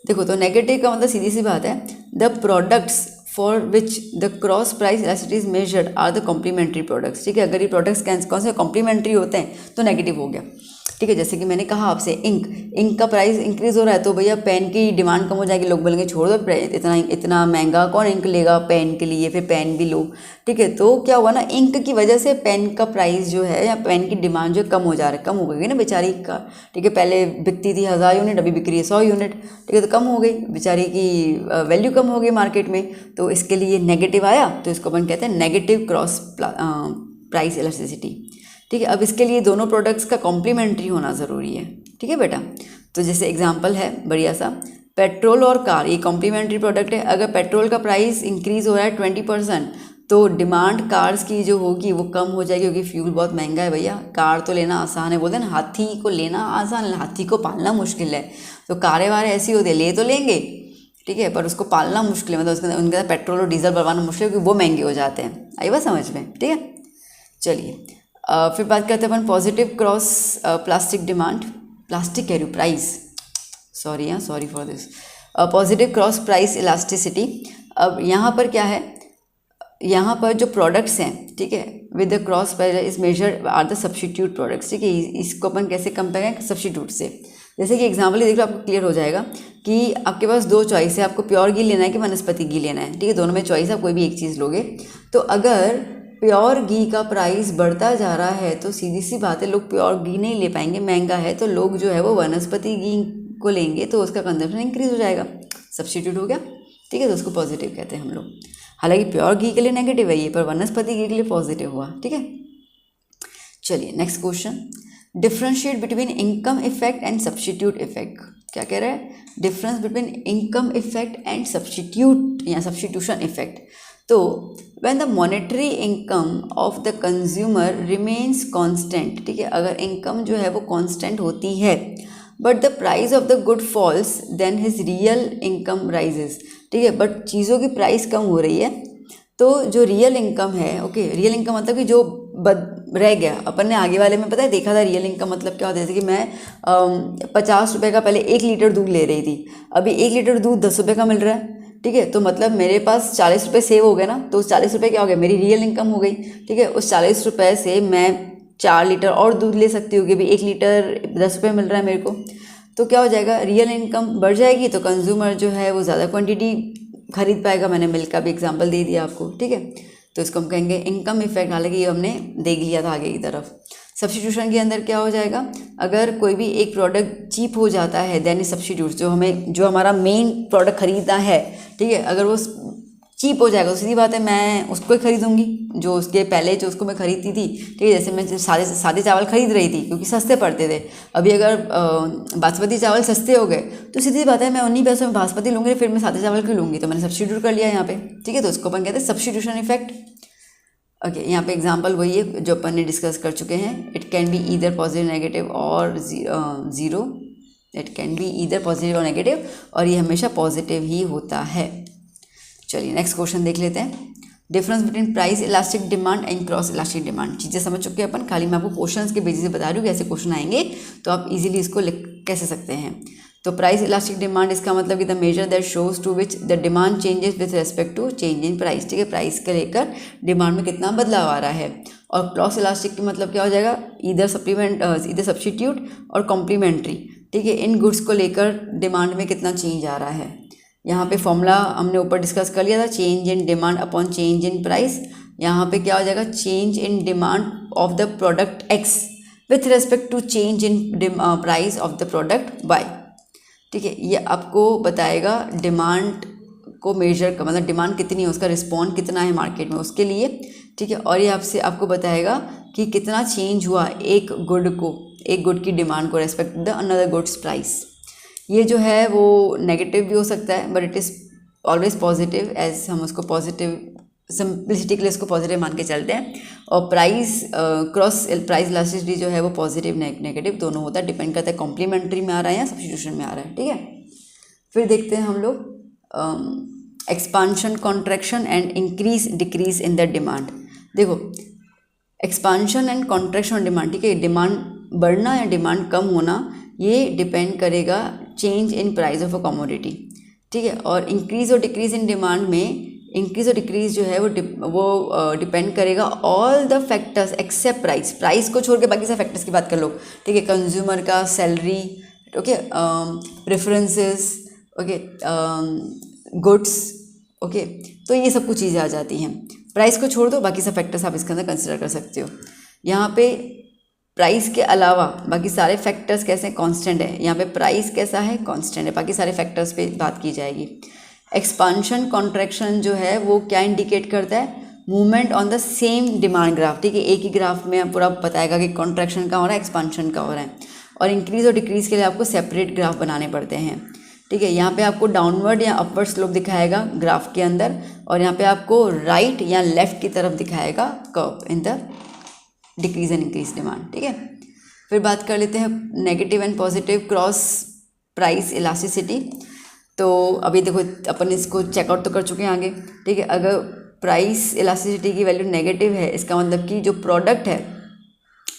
देखो, तो नेगेटिव का मतलब सीधी सी बात है, the products for which the cross price elasticity is measured are the complementary products. ठीक है, अगर ये प्रोडक्ट्स कौन से कॉम्प्लीमेंट्री होते हैं तो नेगेटिव हो गया। ठीक है, जैसे कि मैंने कहा आपसे इंक का प्राइस इंक्रीज़ हो रहा है तो भैया पेन की डिमांड कम हो जाएगी, लोग बोलेंगे छोड़ दो इतना महंगा कौन इंक लेगा पेन के लिए, फिर पेन भी लो। ठीक है, तो क्या हुआ ना, इंक की वजह से पेन का प्राइस जो है या पेन की डिमांड जो कम हो गई ना बेचारी का। ठीक है, पहले बिकती थी 1000 यूनिट, अभी बिक रही है 100 यूनिट। ठीक है, तो कम हो गई बेचारी की वैल्यू कम हो गई मार्केट में, तो इसके लिए नेगेटिव आया, तो इसको अपन कहते हैं नेगेटिव क्रॉस प्राइस इलास्टिसिटी। ठीक है, अब इसके लिए दोनों प्रोडक्ट्स का कॉम्प्लीमेंट्री होना ज़रूरी है। ठीक है बेटा, तो जैसे एग्जांपल है बढ़िया सा, पेट्रोल और कार, ये कॉम्प्लीमेंट्री प्रोडक्ट है। अगर पेट्रोल का प्राइस इंक्रीज़ हो रहा है 20% तो डिमांड कार्स की जो होगी वो कम हो जाएगी, क्योंकि फ्यूल बहुत महंगा है भैया। कार तो लेना आसान है, बोलते हैं ना हाथी को लेना आसान है, हाथी को पालना मुश्किल है। तो कारें वारें ऐसी होती है, ले तो लेंगे, ठीक है, पर उसको पालना मुश्किल है, मतलब उसके उनके साथ पेट्रोल और डीजल भरवाना मुश्किल है क्योंकि वो महंगे हो जाते हैं। आई बात समझ में। ठीक है, चलिए फिर बात करते हैं अपन positive cross plastic demand, plastic कह रही हूँ price, sorry for this, positive cross price elasticity. अब यहाँ पर क्या है, यहाँ पर जो प्रोडक्ट्स हैं, ठीक है, with the cross price is measured are the substitute products. ठीक है, इसको अपन कैसे कंपेयर करें सब्स्टिट्यूट से। जैसे कि एग्जाम्पल ही देख लो, आपको क्लियर हो जाएगा कि आपके पास दो चॉइस है, आपको प्योर घी लेना है कि वनस्पति घी लेना है। ठीक है, दोनों में चॉइस है, कोई भी एक चीज़ लोगे। तो अगर प्योर घी का प्राइस बढ़ता जा रहा है तो सीधी सी बात है लोग प्योर घी नहीं ले पाएंगे, महंगा है, तो लोग जो है वो वनस्पति घी को लेंगे, तो उसका कंजम्पशन इंक्रीज हो जाएगा, सब्स्टिट्यूट हो गया। ठीक है, तो उसको पॉजिटिव कहते हैं हम लोग। हालांकि प्योर घी के लिए नेगेटिव है ये, पर वनस्पति घी के लिए पॉजिटिव हुआ। ठीक है, चलिए next question, differentiate between income effect and substitute effect. क्या कह रहा है, difference between income effect and substitute या सब्स्टिट्यूशन इफेक्ट। तो when the monetary income of the consumer remains constant, ठीक है, अगर इनकम जो है वो कांस्टेंट होती है but the price of the good falls then his real income rises। ठीक है, बट चीज़ों की प्राइस कम हो रही है तो जो रियल इनकम है, ओके, रियल इनकम मतलब कि जो रह गया, अपन ने आगे वाले में पता है देखा था रियल इनकम मतलब क्या होता है। जैसे कि मैं 50 रुपये का पहले 1 लीटर दूध ले रही थी, अभी 1 लीटर दूध 10 रुपये का मिल रहा है। ठीक है, तो मतलब मेरे पास 40 रुपये सेव हो गए ना, तो उस 40 रुपये क्या हो गया, मेरी रियल इनकम हो गई। ठीक है, उस 40 रुपये से मैं 4 लीटर और दूध ले सकती हूँ, कि भाई 1 लीटर 10 रुपये मिल रहा है मेरे को, तो क्या हो जाएगा, रियल इनकम बढ़ जाएगी, तो कंज्यूमर जो है वो ज़्यादा क्वांटिटी खरीद पाएगा। मैंने मिल्क का भी एग्जाम्पल दे दिया आपको। ठीक है, तो इसको हम कहेंगे इनकम इफेक्ट, हालांकि ये हमने देख लिया था आगे की तरफ। सब्स्टिट्यूशन के अंदर क्या हो जाएगा, अगर कोई भी एक प्रोडक्ट चीप हो जाता है देन सब्स्टिट्यूट, जो हमारा मेन प्रोडक्ट खरीदना है, ठीक है, अगर वो चीप हो जाएगा तो सीधी बात है मैं उसको ही खरीदूंगी जो उसके पहले जो उसको मैं खरीदती थी। ठीक है, जैसे मैं सादे चावल खरीद रही थी क्योंकि सस्ते पड़ते थे, अभी अगर बासमती चावल सस्ते हो गए तो सीधी बात है मैं उन्हीं पैसों में बासमती लूँगी, फिर मैं सादे चावल क्यों लूँगी, तो मैंने सब्स्टिट्यूट कर लिया यहाँ पे। ठीक है, तो उसको अपन कहते हैं सब्स्टिट्यूशन इफेक्ट। ओके, यहाँ पे एग्जांपल वही है जो अपन ने डिस्कस कर चुके हैं। It can be either positive negative और zero, it can be either positive और नेगेटिव, और ये हमेशा पॉजिटिव ही होता है। चलिए नेक्स्ट क्वेश्चन देख लेते हैं, difference between price elastic demand and cross elastic demand. चीज़ें समझ चुके हैं अपन, खाली मैं आपको क्वेश्चंस के बेसिस से बता रही हूँ कैसे क्वेश्चन आएंगे, तो आप इजीली इसको कैसे सकते हैं। तो प्राइस इलास्टिक डिमांड इसका मतलब कि the measure that shows to which the demand changes with respect to change in price, ठीक है, प्राइस के लेकर डिमांड में कितना बदलाव आ रहा है। और क्लॉस इलास्टिक का मतलब क्या हो जाएगा, इधर सब्स्टिट्यूट और कॉम्प्लीमेंट्री, ठीक है, इन गुड्स को लेकर डिमांड में कितना चेंज आ रहा है। यहाँ पे फॉर्मूला हमने ऊपर डिस्कस कर लिया था, change in demand upon change in price. यहाँ पे क्या हो जाएगा, change in demand of the product X with respect to change in price of the product Y, ठीक है। ये आपको बताएगा डिमांड को मेजर का मतलब डिमांड कितनी है, उसका रिस्पॉन्ड कितना है मार्केट में उसके लिए, ठीक है। और ये आपको बताएगा कि कितना चेंज हुआ एक गुड की डिमांड को respect the another goods price. ये जो है वो नेगेटिव भी हो सकता है, but it is always positive, as हम उसको पॉजिटिव सिंप्लिसिटी के लिए इसको पॉजिटिव मान के चलते हैं। और क्रॉस प्राइस इलास्टिसिटी जो है वो पॉजिटिव नेगेटिव दोनों होता है, डिपेंड करता है कॉम्प्लीमेंट्री में आ रहा है या सब्स्टिट्यूशन में आ रहा है, ठीक है। फिर देखते हैं हम लोग expansion, contraction and increase decrease in the demand. देखो एक्सपांशन एंड कॉन्ट्रैक्शन डिमांड, ठीक है, डिमांड बढ़ना या डिमांड कम होना ये डिपेंड करेगा change in price of a commodity, ठीक है। और इंक्रीज और डिक्रीज इन डिमांड में इंक्रीज और डिक्रीज जो है वो डिपेंड करेगा all the factors except price को छोड़ के बाकी सब फैक्टर्स की बात कर लो, ठीक है। कंज्यूमर का salary, okay, preferences, okay, goods, okay, तो ये सब कुछ चीज़ें आ जाती हैं। प्राइस को छोड़ दो, बाकी सब फैक्टर्स आप इसके अंदर कंसिडर कर सकते हो। यहाँ पे प्राइस के अलावा बाकी सारे फैक्टर्स कैसे कांस्टेंट है, यहाँ पे प्राइस कैसा है, कांस्टेंट है, बाकी सारे फैक्टर्स पे बात की जाएगी। एक्सपांशन कॉन्ट्रैक्शन जो है वो क्या इंडिकेट करता है, movement on the same demand graph, ठीक है। एक ही ग्राफ में पूरा बताएगा कि कॉन्ट्रैक्शन का हो रहा है, एक्सपांशन का हो रहा है। और इंक्रीज और डिक्रीज के लिए आपको सेपरेट ग्राफ बनाने पड़ते हैं, ठीक है। यहाँ पे आपको डाउनवर्ड या अपवर्ड स्लोप दिखाएगा ग्राफ के अंदर, और यहाँ पे आपको राइट या लेफ्ट की तरफ दिखाएगा curve in the decrease and increase demand, ठीक है। फिर बात कर लेते हैं negative and positive cross price elasticity. तो अभी देखो अपन इसको चेकआउट तो कर चुके हैं आगे, ठीक है। अगर प्राइस इलास्टिसिटी की वैल्यू नेगेटिव है, इसका मतलब कि जो प्रोडक्ट है,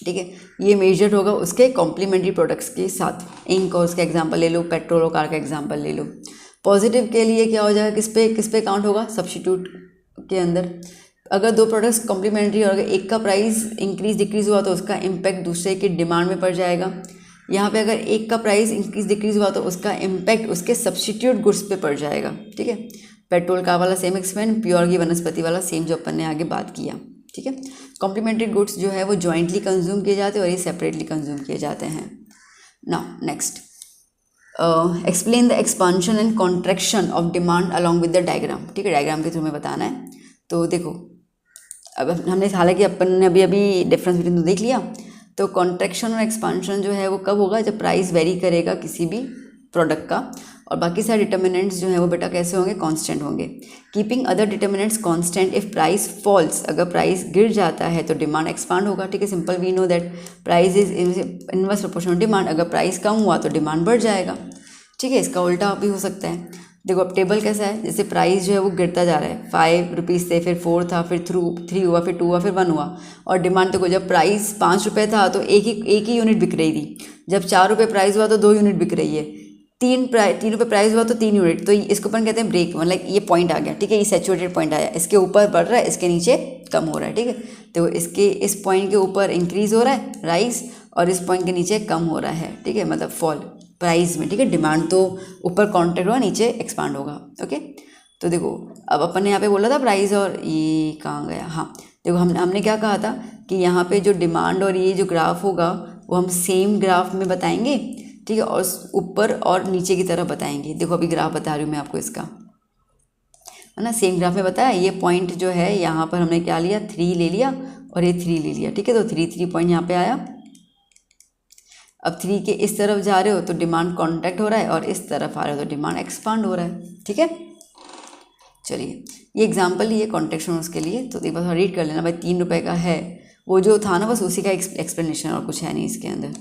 ठीक है, ये मेजर्ड होगा उसके कॉम्प्लीमेंट्री प्रोडक्ट्स के साथ। इंक और उसका एग्जांपल ले लो, पेट्रोल और कार का एग्जांपल ले लो। पॉजिटिव के लिए क्या हो जाएगा, किस पे काउंट होगा, सब्स्टिट्यूट के अंदर। अगर दो प्रोडक्ट्स कॉम्प्लीमेंट्री और अगर एक का प्राइस इंक्रीज डिक्रीज हुआ तो उसका इम्पैक्ट दूसरे की डिमांड में पड़ जाएगा। यहाँ पे अगर एक का प्राइस इंक्रीज डिक्रीज हुआ तो उसका इम्पैक्ट उसके सब्स्टिट्यूट गुड्स पे पड़ जाएगा, ठीक है। पेट्रोल कार वाला सेम एक्सपेरिमेंट, प्योर की वनस्पति वाला सेम जो अपन ने आगे बात किया, ठीक है। कॉम्प्लीमेंट्री गुड्स जो है वो जॉइंटली कंज्यूम किए जाते हैं और ये सेपरेटली कंज्यूम किए जाते हैं। Now next, explain the expansion and contraction of demand along with the diagram, ठीक है। डायग्राम के थ्रू में बताना है। तो देखो अब हमने हालांकि अपन ने अभी डिफरेंस बिटवीन देख लिया। तो कॉन्ट्रैक्शन और एक्सपांशन जो है वो कब होगा, जब प्राइस वेरी करेगा किसी भी प्रोडक्ट का, और बाकी सारे डिटर्मिनेंट्स जो हैं वो बेटा कैसे होंगे, कांस्टेंट होंगे। Keeping other determinants constant, if price falls, अगर प्राइस गिर जाता है तो डिमांड एक्सपांड होगा, ठीक है। Simple we know that price is inverse proportional demand, अगर प्राइस कम हुआ तो डिमांड बढ़ जाएगा, ठीक है। इसका उल्टा भी हो सकता है। देखो अब टेबल कैसा है, जैसे प्राइस जो है वो गिरता जा रहा है, 5 रुपीज़ से, फिर 4 था, फिर 3 हुआ, फिर 2 हुआ, फिर 1 हुआ। और डिमांड देखो, जब प्राइस 5 रुपये था तो एक ही यूनिट बिक रही थी, जब 4 रुपये प्राइस हुआ तो 2 यूनिट बिक रही है, 3 रुपये प्राइस हुआ तो 3 यूनिट। तो इसको अपन कहते हैं ब्रेक, मतलब ये पॉइंट आ गया, ठीक है, ये सैचुरेटेड पॉइंट आया, इसके ऊपर बढ़ रहा है, इसके नीचे कम हो रहा है, ठीक है। तो इस पॉइंट के ऊपर इंक्रीज हो रहा है राइस, और इस पॉइंट के नीचे कम हो रहा है, ठीक है, मतलब फॉल प्राइस में, ठीक है। डिमांड तो ऊपर कॉन्ट्रैक्ट होगा, नीचे एक्सपांड होगा, ओके। तो देखो अब अपन ने यहाँ पे बोला था प्राइस, और ये कहाँ गया, हाँ देखो हमने क्या कहा था कि यहाँ पे जो डिमांड और ये जो ग्राफ होगा वो हम सेम ग्राफ में बताएंगे, ठीक है, और ऊपर और नीचे की तरफ बताएंगे। देखो अभी ग्राफ बता रही हूँ मैं आपको इसका, है ना, सेम ग्राफ में बताया। ये पॉइंट जो है यहाँ पर हमने क्या लिया, 3 ले लिया और ये 3 ले लिया, ठीक है। तो 3 पॉइंट यहाँ पे आया। अब 3 के इस तरफ जा रहे हो तो डिमांड कॉन्ट्रैक्ट हो रहा है, और इस तरफ आ रहे हो तो डिमांड एक्सपांड हो रहा है, ठीक है। चलिए ये एग्जांपल ही है कॉन्ट्रैक्शन उसके लिए, तो एक बार रीड कर लेना भाई। 3 रुपये का है, वो जो था ना बस उसी का एक्सप्लेनेशन, और कुछ है नहीं इसके अंदर,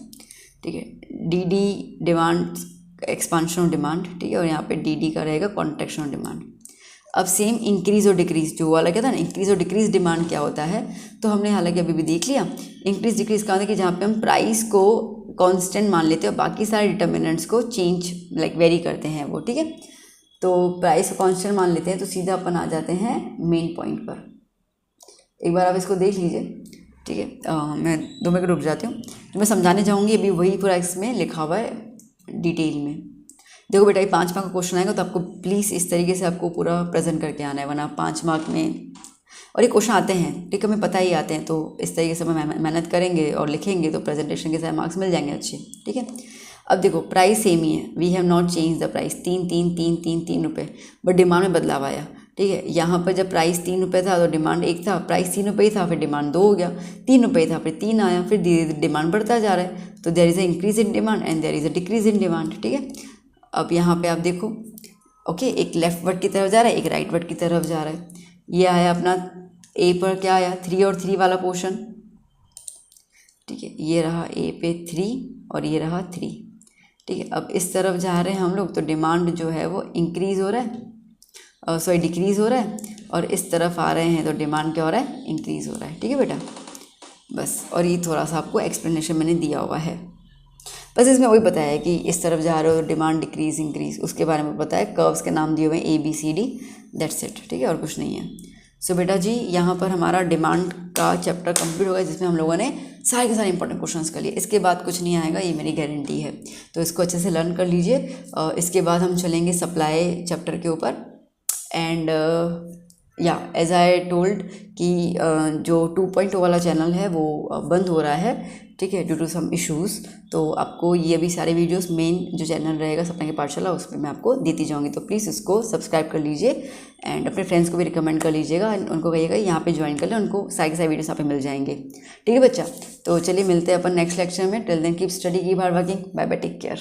ठीक है। D demand, expansion of demand, ठीक है, और यहाँ पे डी का रहेगा कॉन्ट्रैक्शन ऑफ डिमांड। अब सेम इंक्रीज और डिक्रीज जो वाला क्या था ना, इंक्रीज और डिक्रीज डिमांड क्या होता है, तो हमने हालांकि अभी भी देख लिया। इंक्रीज डिक्रीज का होता है कि जहाँ पे हम प्राइस को कांस्टेंट मान लेते हैं और बाकी सारे डिटर्मिनेंट्स को चेंज लाइक वेरी करते हैं वो, ठीक है। तो प्राइस कांस्टेंट मान लेते हैं तो सीधा अपन आ जाते हैं मेन पॉइंट पर। एक बार आप इसको देख लीजिए, ठीक है। मैं 2 मिनट रुक जाती हूँ, तो मैं समझाने जाऊँगी। अभी वही पूरा इसमें लिखा हुआ है डिटेल में। देखो बेटा, ये 5 मार्क का क्वेश्चन आएगा तो आपको प्लीज़ इस तरीके से आपको पूरा प्रेजेंट करके आना है, वरना 5 मार्क में और ये क्वेश्चन आते हैं, ठीक है, हमें पता ही आते हैं। तो इस तरीके से हम मेहनत करेंगे और लिखेंगे तो प्रेजेंटेशन के सारे मार्क्स मिल जाएंगे अच्छे, ठीक है। अब देखो प्राइस सेम ही है, we have not change the price, 3 रुपये, बट डिमांड में बदलाव आया, ठीक है। यहाँ पर जब प्राइस 3 रुपये था तो डिमांड 1 था, प्राइस 3 रुपये था, फिर डिमांड 2 हो गया, 3 रुपये था फिर 3 आया, फिर धीरे धीरे डिमांड बढ़ता जा रहा है। तो there is a increase in demand and there is a decrease in demand, ठीक है। अब यहाँ पे आप देखो, ओके, एक लेफ्ट वर्ड की तरफ जा रहा है, एक राइट वर्ड की तरफ जा रहा है। ये आया अपना ए पर क्या आया, 3 और 3 वाला पोर्शन, ठीक है। ये रहा ए पे 3 और ये रहा 3, ठीक है। अब इस तरफ जा रहे हैं हम लोग तो डिमांड जो है वो इंक्रीज़ हो रहा है, सॉरी डिक्रीज़ हो रहा है, और इस तरफ आ रहे हैं तो डिमांड क्या हो रहा है, इंक्रीज़ हो रहा है, ठीक है बेटा। बस, और ये थोड़ा सा आपको एक्सप्लेनेशन मैंने दिया हुआ है, बस इसमें वही बताया है कि इस तरफ जा रहे हो डिमांड डिक्रीज इंक्रीज, उसके बारे में बताया, कर्व्स के नाम दिए हुए हैं ABCD, दैट्स इट, ठीक है, और कुछ नहीं है। सो बेटा जी, यहाँ पर हमारा डिमांड का चैप्टर कंप्लीट हो गया, जिसमें हम लोगों ने सारे के सारे इंपॉर्टेंट क्वेश्चंस कर लिए। इसके बाद कुछ नहीं आएगा, ये मेरी गारंटी है, तो इसको अच्छे से लर्न कर लीजिए। इसके बाद हम चलेंगे सप्लाई चैप्टर के ऊपर। एंड या एज आई टोल्ड कि जो 2.0 वाला चैनल है वो बंद हो रहा है, ठीक है, ड्यू टू सम इश्यूज़। तो आपको ये भी सारे वीडियोस मेन जो चैनल रहेगा सपना की पाठशाला, उस पर मैं आपको देती जाऊंगी, तो प्लीज़ इसको सब्सक्राइब कर लीजिए एंड अपने फ्रेंड्स को भी रिकमेंड कर लीजिएगा, उनको कहिएगा यहाँ पे ज्वाइन कर लें, उनको सारे के सारे वीडियोस यहाँ पे मिल जाएंगे, ठीक है बच्चा। तो चलिए मिलते हैं अपन नेक्स्ट लेक्चर में। Till then keep study, keep hard working, bye bye, take care.